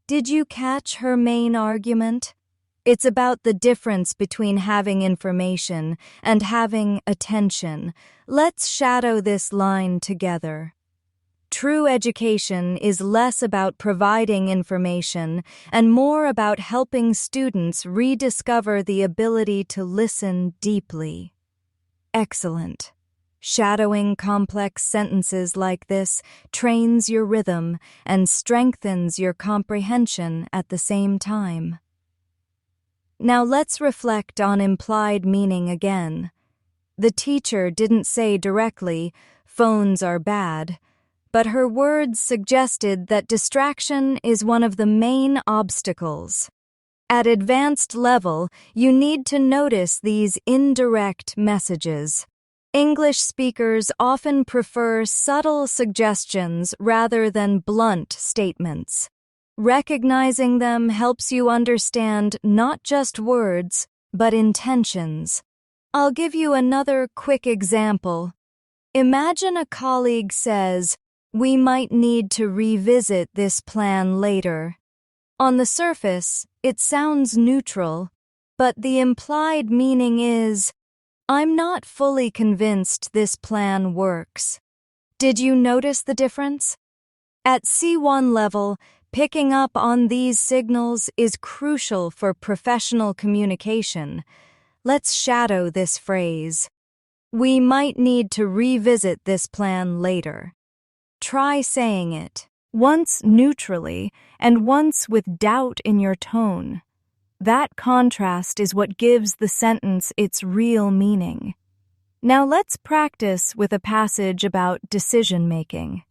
Did you catch her main argument? It's about the difference between having information and having attention. Let's shadow this line together. True education is less about providing information and more about helping students rediscover the ability to listen deeply. Excellent. Shadowing complex sentences like this trains your rhythm and strengthens your comprehension at the same time. Now let's reflect on implied meaning again. The teacher didn't say directly, "Phones are bad," but her words suggested that distraction is one of the main obstacles. At advanced level, you need to notice these indirect messages. English speakers often prefer subtle suggestions rather than blunt statements. Recognizing them helps you understand not just words, but intentions. I'll give you another quick example. Imagine a colleague says, "We might need to revisit this plan later." On the surface, it sounds neutral, but the implied meaning is, "I'm not fully convinced this plan works." Did you notice the difference? At C1 level, picking up on these signals is crucial for professional communication. Let's shadow this phrase. We might need to revisit this plan later. Try saying it, once neutrally and once with doubt in your tone. That contrast is what gives the sentence its real meaning. Now let's practice with a passage about decision-making.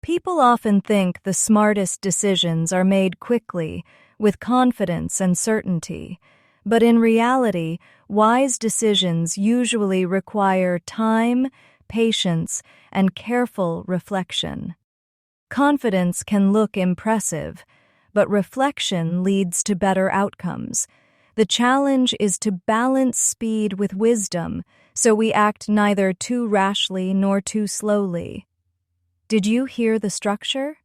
People often think the smartest decisions are made quickly, with confidence and certainty. But in reality, wise decisions usually require time, patience, and careful reflection. Confidence can look impressive, but reflection leads to better outcomes. The challenge is to balance speed with wisdom, so we act neither too rashly nor too slowly. Did you hear the structure?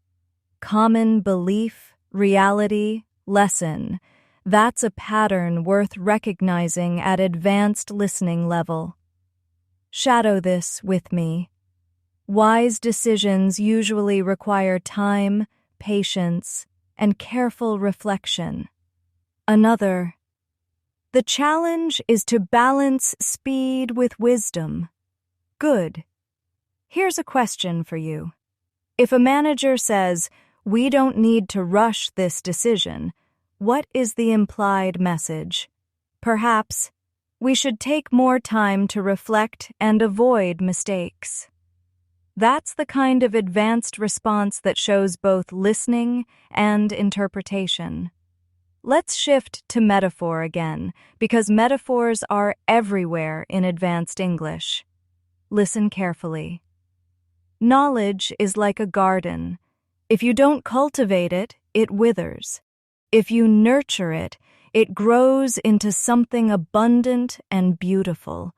Common belief, reality, lesson. That's a pattern worth recognizing at advanced listening level. Shadow this with me. Wise decisions usually require time, patience, and careful reflection. Another. The challenge is to balance speed with wisdom. Good. Here's a question for you. If a manager says, "We don't need to rush this decision," what is the implied message? Perhaps, we should take more time to reflect and avoid mistakes. That's the kind of advanced response that shows both listening and interpretation. Let's shift to metaphor again, because metaphors are everywhere in advanced English. Listen carefully. Knowledge is like a garden. If you don't cultivate it, it withers. If you nurture it, it grows into something abundant and beautiful.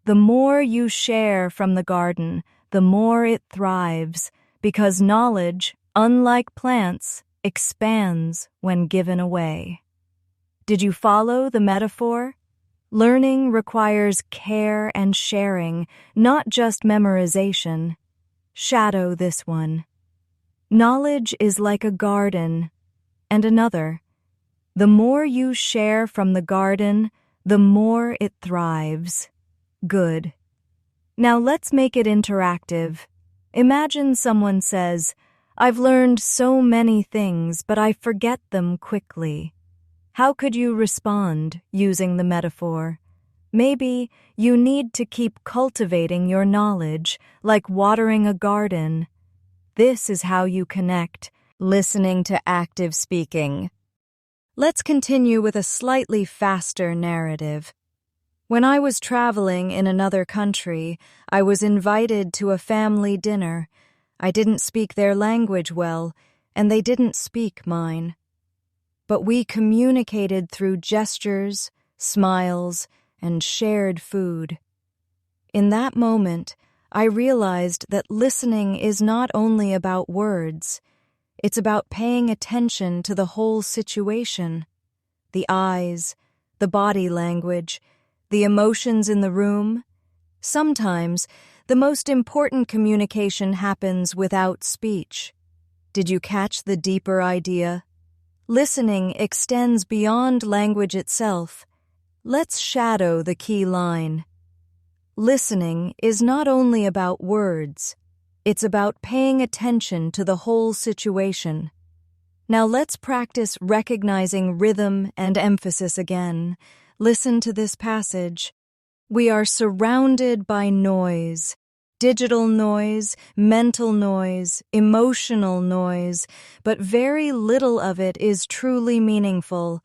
The more you share from the garden, the more it thrives, because knowledge, unlike plants, expands when given away. Did you follow the metaphor? Learning requires care and sharing, not just memorization. Shadow this one. Knowledge is like a garden. And another. The more you share from the garden, the more it thrives. Good. Now let's make it interactive. Imagine someone says, "I've learned so many things, but I forget them quickly." How could you respond using the metaphor? Maybe you need to keep cultivating your knowledge, like watering a garden. This is how you connect, listening to active speaking. Let's continue with a slightly faster narrative. When I was traveling in another country, I was invited to a family dinner. I didn't speak their language well, and they didn't speak mine. But we communicated through gestures, smiles, and shared food. In that moment, I realized that listening is not only about words. It's about paying attention to the whole situation. The eyes, the body language, the emotions in the room. Sometimes, the most important communication happens without speech. Did you catch the deeper idea? Listening extends beyond language itself. Let's shadow the key line. Listening is not only about words. It's about paying attention to the whole situation. Now let's practice recognizing rhythm and emphasis again. Listen to this passage. We are surrounded by noise. Digital noise, mental noise, emotional noise, but very little of it is truly meaningful.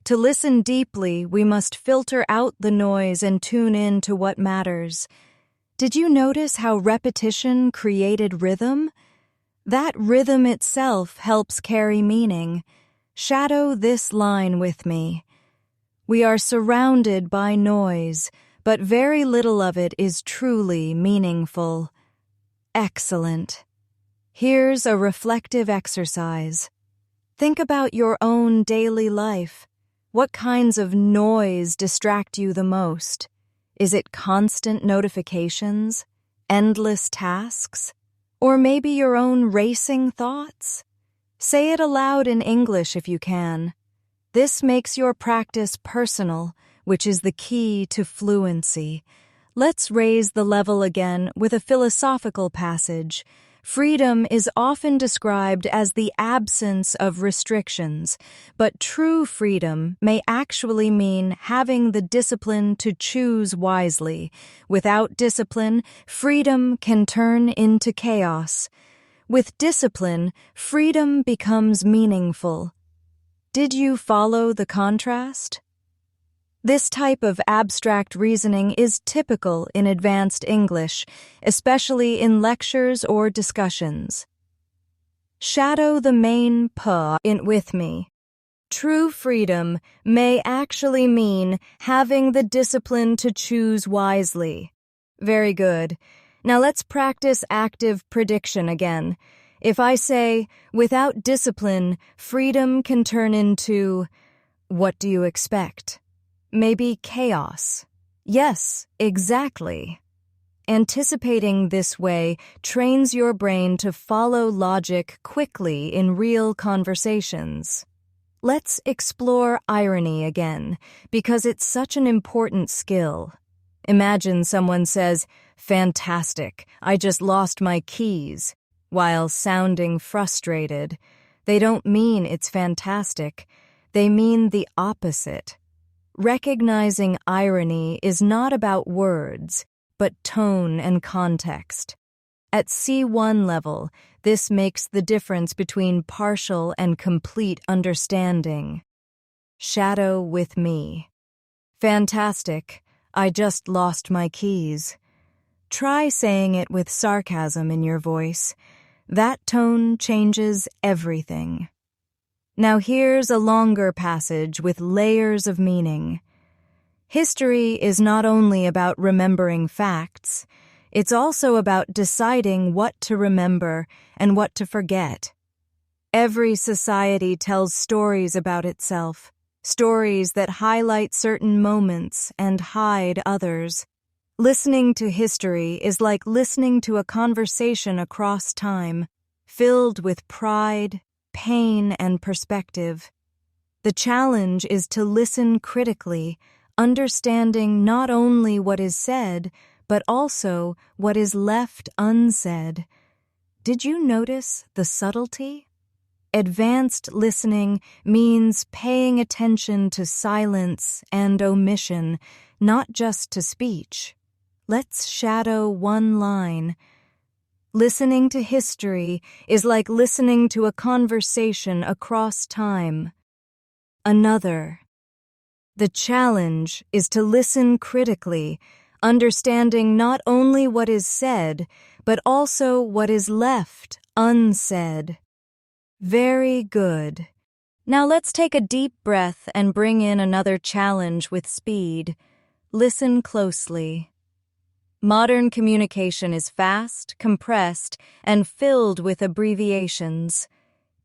To listen deeply, we must filter out the noise and tune in to what matters. Did you notice how repetition created rhythm? That rhythm itself helps carry meaning. Shadow this line with me. We are surrounded by noise, but very little of it is truly meaningful. Excellent. Here's a reflective exercise. Think about your own daily life. What kinds of noise distract you the most? Is it constant notifications, endless tasks, or maybe your own racing thoughts? Say it aloud in English if you can. This makes your practice personal, which is the key to fluency. Let's raise the level again with a philosophical passage. Freedom is often described as the absence of restrictions, but true freedom may actually mean having the discipline to choose wisely. Without discipline, freedom can turn into chaos. With discipline, freedom becomes meaningful. Did you follow the contrast? This type of abstract reasoning is typical in advanced English, especially in lectures or discussions. Shadow the main "p" in with me. True freedom may actually mean having the discipline to choose wisely. Very good. Now let's practice active prediction again. If I say, without discipline, freedom can turn into, what do you expect? Maybe chaos. Yes, exactly. Anticipating this way trains your brain to follow logic quickly in real conversations. Let's explore irony again, because it's such an important skill. Imagine someone says, "Fantastic, I just lost my keys," while sounding frustrated. They don't mean it's fantastic. They mean the opposite. Recognizing irony is not about words, but tone and context. At C1 level, this makes the difference between partial and complete understanding. Shadow with me. Fantastic, I just lost my keys. Try saying it with sarcasm in your voice. That tone changes everything. Now here's a longer passage with layers of meaning. History is not only about remembering facts, it's also about deciding what to remember and what to forget. Every society tells stories about itself, stories that highlight certain moments and hide others. Listening to history is like listening to a conversation across time, filled with pride, pain, and perspective. The challenge is to listen critically, understanding not only what is said, but also what is left unsaid. Did you notice the subtlety? Advanced listening means paying attention to silence and omission, not just to speech. Let's shadow one line. Listening to history is like listening to a conversation across time. Another. The challenge is to listen critically, understanding not only what is said, but also what is left unsaid. Very good. Now let's take a deep breath and bring in another challenge with speed. Listen closely. Modern communication is fast, compressed, and filled with abbreviations.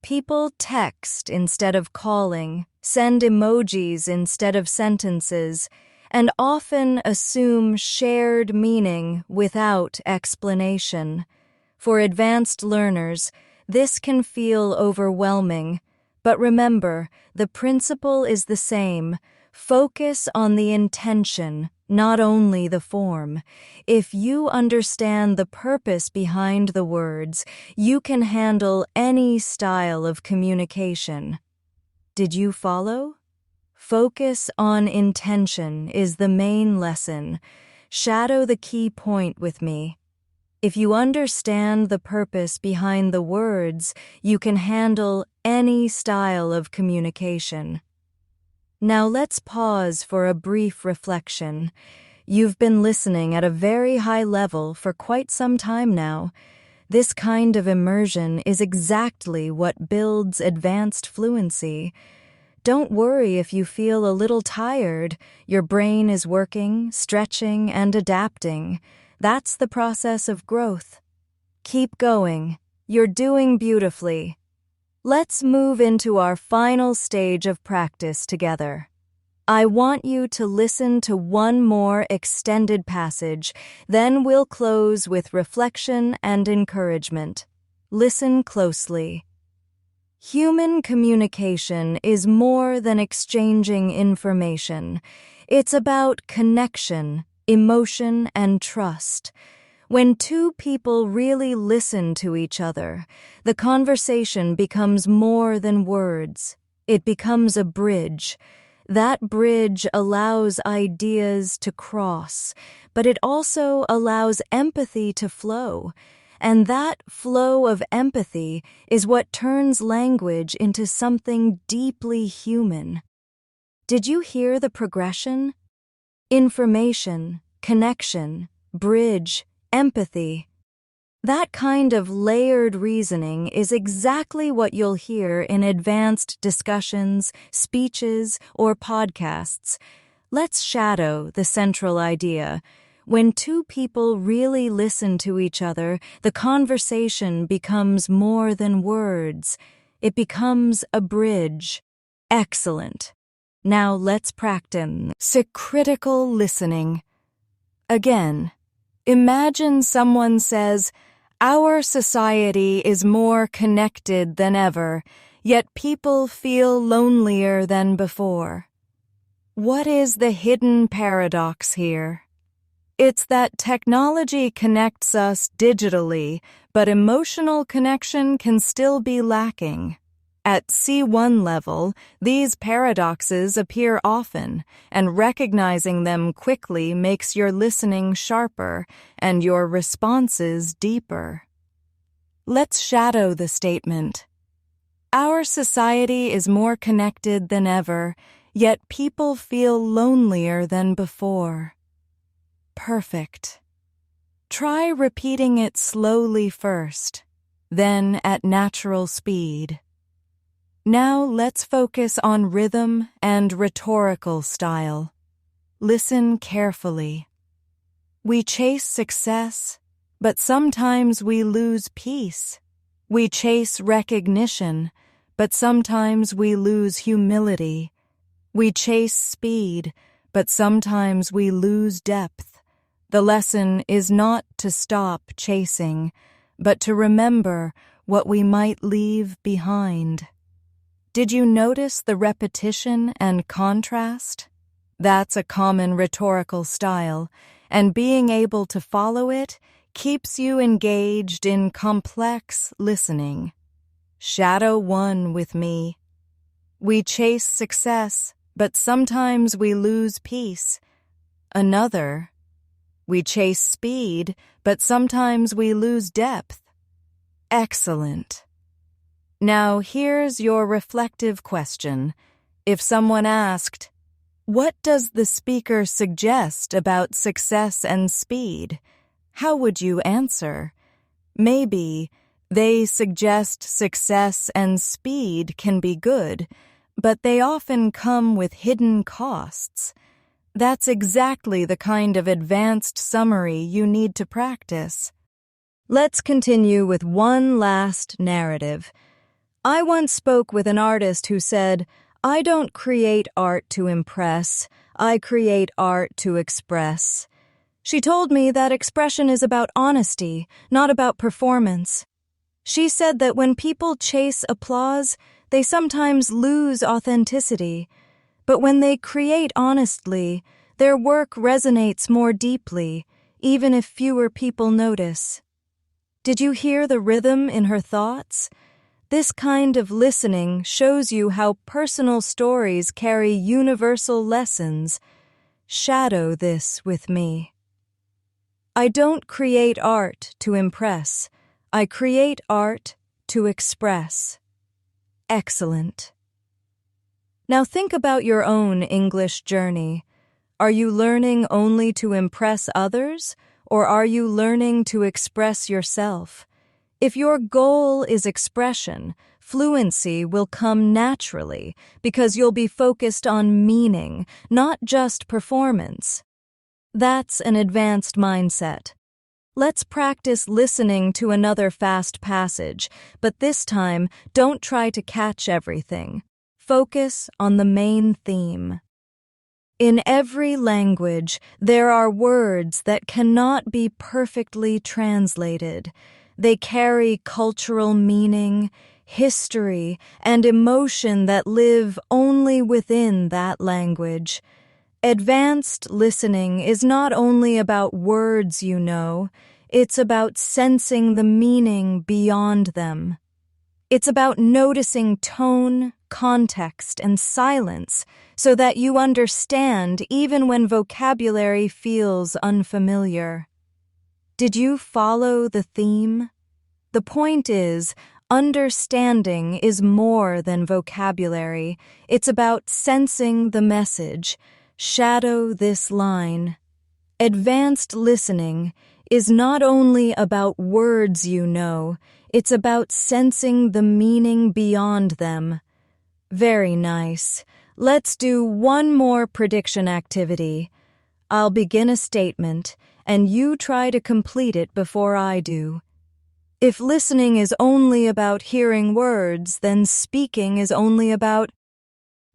People text instead of calling, send emojis instead of sentences, and often assume shared meaning without explanation. For advanced learners, this can feel overwhelming, but remember, the principle is the same. Focus on the intention, not only the form. If you understand the purpose behind the words, you can handle any style of communication. Did you follow? Focus on intention is the main lesson. Shadow the key point with me. If you understand the purpose behind the words, you can handle any style of communication. Now let's pause for a brief reflection. You've been listening at a very high level for quite some time now. This kind of immersion is exactly what builds advanced fluency. Don't worry if you feel a little tired. Your brain is working, stretching, and adapting. That's the process of growth. Keep going. You're doing beautifully. Let's move into our final stage of practice together. I want you to listen to one more extended passage, then we'll close with reflection and encouragement. Listen closely. Human communication is more than exchanging information. It's about connection, emotion, and trust. When two people really listen to each other, the conversation becomes more than words. It becomes a bridge. That bridge allows ideas to cross, but it also allows empathy to flow. And that flow of empathy is what turns language into something deeply human. Did you hear the progression? Information, connection, bridge, empathy. That kind of layered reasoning is exactly what you'll hear in advanced discussions, speeches, or podcasts. Let's shadow the central idea. When two people really listen to each other, the conversation becomes more than words. It becomes a bridge. Excellent. Now let's practice critical listening. Again, imagine someone says, "Our society is more connected than ever, yet people feel lonelier than before." What is the hidden paradox here? It's that technology connects us digitally, but emotional connection can still be lacking. At C1 level, these paradoxes appear often, and recognizing them quickly makes your listening sharper and your responses deeper. Let's shadow the statement. Our society is more connected than ever, yet people feel lonelier than before. Perfect. Try repeating it slowly first, then at natural speed. Now let's focus on rhythm and rhetorical style. Listen carefully. We chase success, but sometimes we lose peace. We chase recognition, but sometimes we lose humility. We chase speed, but sometimes we lose depth. The lesson is not to stop chasing, but to remember what we might leave behind. Did you notice the repetition and contrast? That's a common rhetorical style, and being able to follow it keeps you engaged in complex listening. Shadow one with me. We chase success, but sometimes we lose peace. Another. We chase speed, but sometimes we lose depth. Excellent. Now here's your reflective question. If someone asked, "What does the speaker suggest about success and speed?" how would you answer? Maybe, "They suggest success and speed can be good, but they often come with hidden costs." That's exactly the kind of advanced summary you need to practice. Let's continue with one last narrative. I once spoke with an artist who said, "I don't create art to impress, I create art to express." She told me that expression is about honesty, not about performance. She said that when people chase applause, they sometimes lose authenticity. But when they create honestly, their work resonates more deeply, even if fewer people notice. Did you hear the rhythm in her thoughts? This kind of listening shows you how personal stories carry universal lessons. Shadow this with me. I don't create art to impress. I create art to express. Excellent. Now think about your own English journey. Are you learning only to impress others, or are you learning to express yourself? If your goal is expression, fluency will come naturally because you'll be focused on meaning, not just performance. That's an advanced mindset. Let's practice listening to another fast passage, but this time, don't try to catch everything. Focus on the main theme. In every language, there are words that cannot be perfectly translated. They carry cultural meaning, history, and emotion that live only within that language. Advanced listening is not only about words you know, it's about sensing the meaning beyond them. It's about noticing tone, context, and silence so that you understand even when vocabulary feels unfamiliar. Did you follow the theme? The point is, understanding is more than vocabulary. It's about sensing the message. Shadow this line. Advanced listening is not only about words you know, it's about sensing the meaning beyond them. Very nice. Let's do one more prediction activity. I'll begin a statement, and you try to complete it before I do. If listening is only about hearing words, then speaking is only about...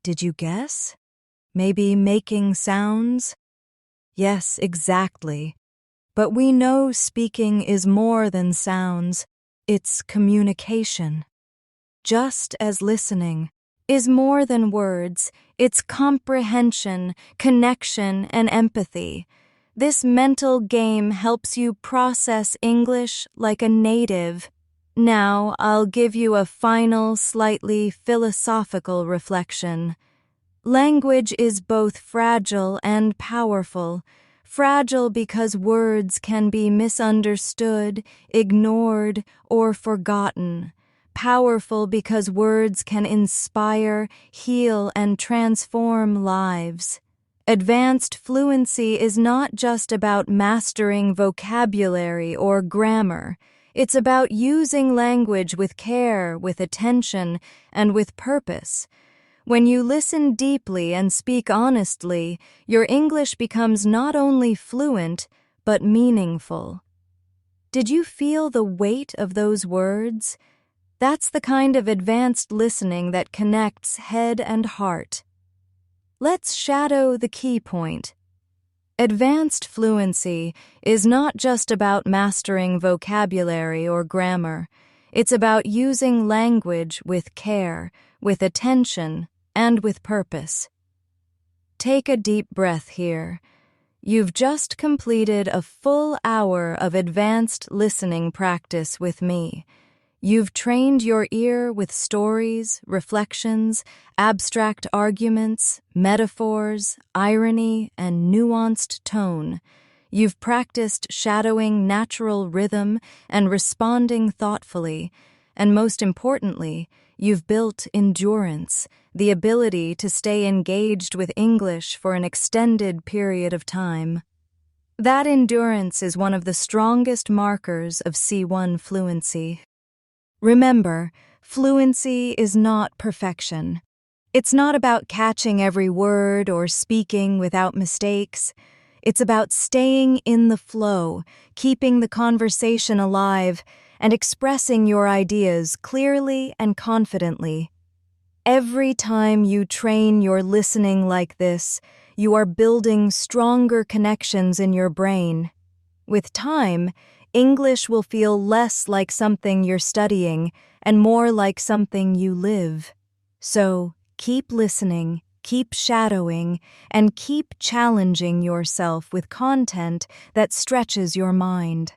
Did you guess? Maybe making sounds? Yes, exactly. But we know speaking is more than sounds. It's communication. Just as listening is more than words, it's comprehension, connection, and empathy. This mental game helps you process English like a native. Now I'll give you a final, slightly philosophical reflection. Language is both fragile and powerful. Fragile because words can be misunderstood, ignored, or forgotten. Powerful because words can inspire, heal, and transform lives. Advanced fluency is not just about mastering vocabulary or grammar. It's about using language with care, with attention, and with purpose. When you listen deeply and speak honestly, your English becomes not only fluent, but meaningful. Did you feel the weight of those words? That's the kind of advanced listening that connects head and heart. Let's shadow the key point. Advanced fluency is not just about mastering vocabulary or grammar. It's about using language with care, with attention, and with purpose. Take a deep breath here. You've just completed a full hour of advanced listening practice with me. You've trained your ear with stories, reflections, abstract arguments, metaphors, irony, and nuanced tone. You've practiced shadowing natural rhythm and responding thoughtfully, and most importantly, you've built endurance, the ability to stay engaged with English for an extended period of time. That endurance is one of the strongest markers of C1 fluency. Remember, fluency is not perfection. It's not about catching every word or speaking without mistakes. It's about staying in the flow, keeping the conversation alive, and expressing your ideas clearly and confidently. Every time you train your listening like this, you are building stronger connections in your brain. With time, English will feel less like something you're studying and more like something you live. So, keep listening, keep shadowing, and keep challenging yourself with content that stretches your mind.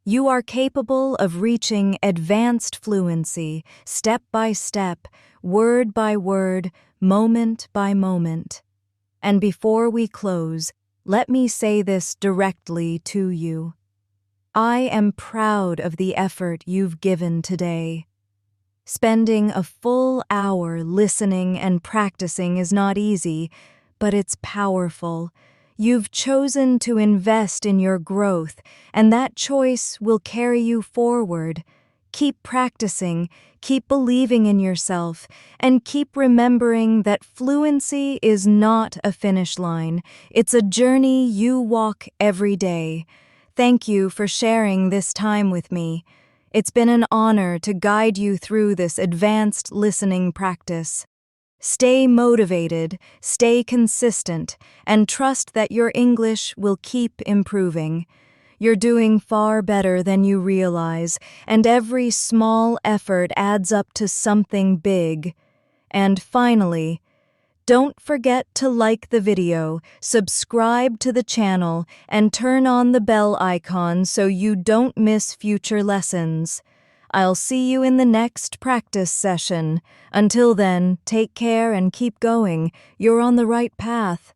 You are capable of reaching advanced fluency, step by step, word by word, moment by moment. And before we close, let me say this directly to you. I am proud of the effort you've given today. Spending a full hour listening and practicing is not easy, but it's powerful. You've chosen to invest in your growth, and that choice will carry you forward. Keep practicing, keep believing in yourself, and keep remembering that fluency is not a finish line. It's a journey you walk every day. Thank you for sharing this time with me. It's been an honor to guide you through this advanced listening practice. Stay motivated, stay consistent, and trust that your English will keep improving. You're doing far better than you realize, and every small effort adds up to something big. And finally, don't forget to like the video, subscribe to the channel, and turn on the bell icon so you don't miss future lessons. I'll see you in the next practice session. Until then, take care and keep going. You're on the right path.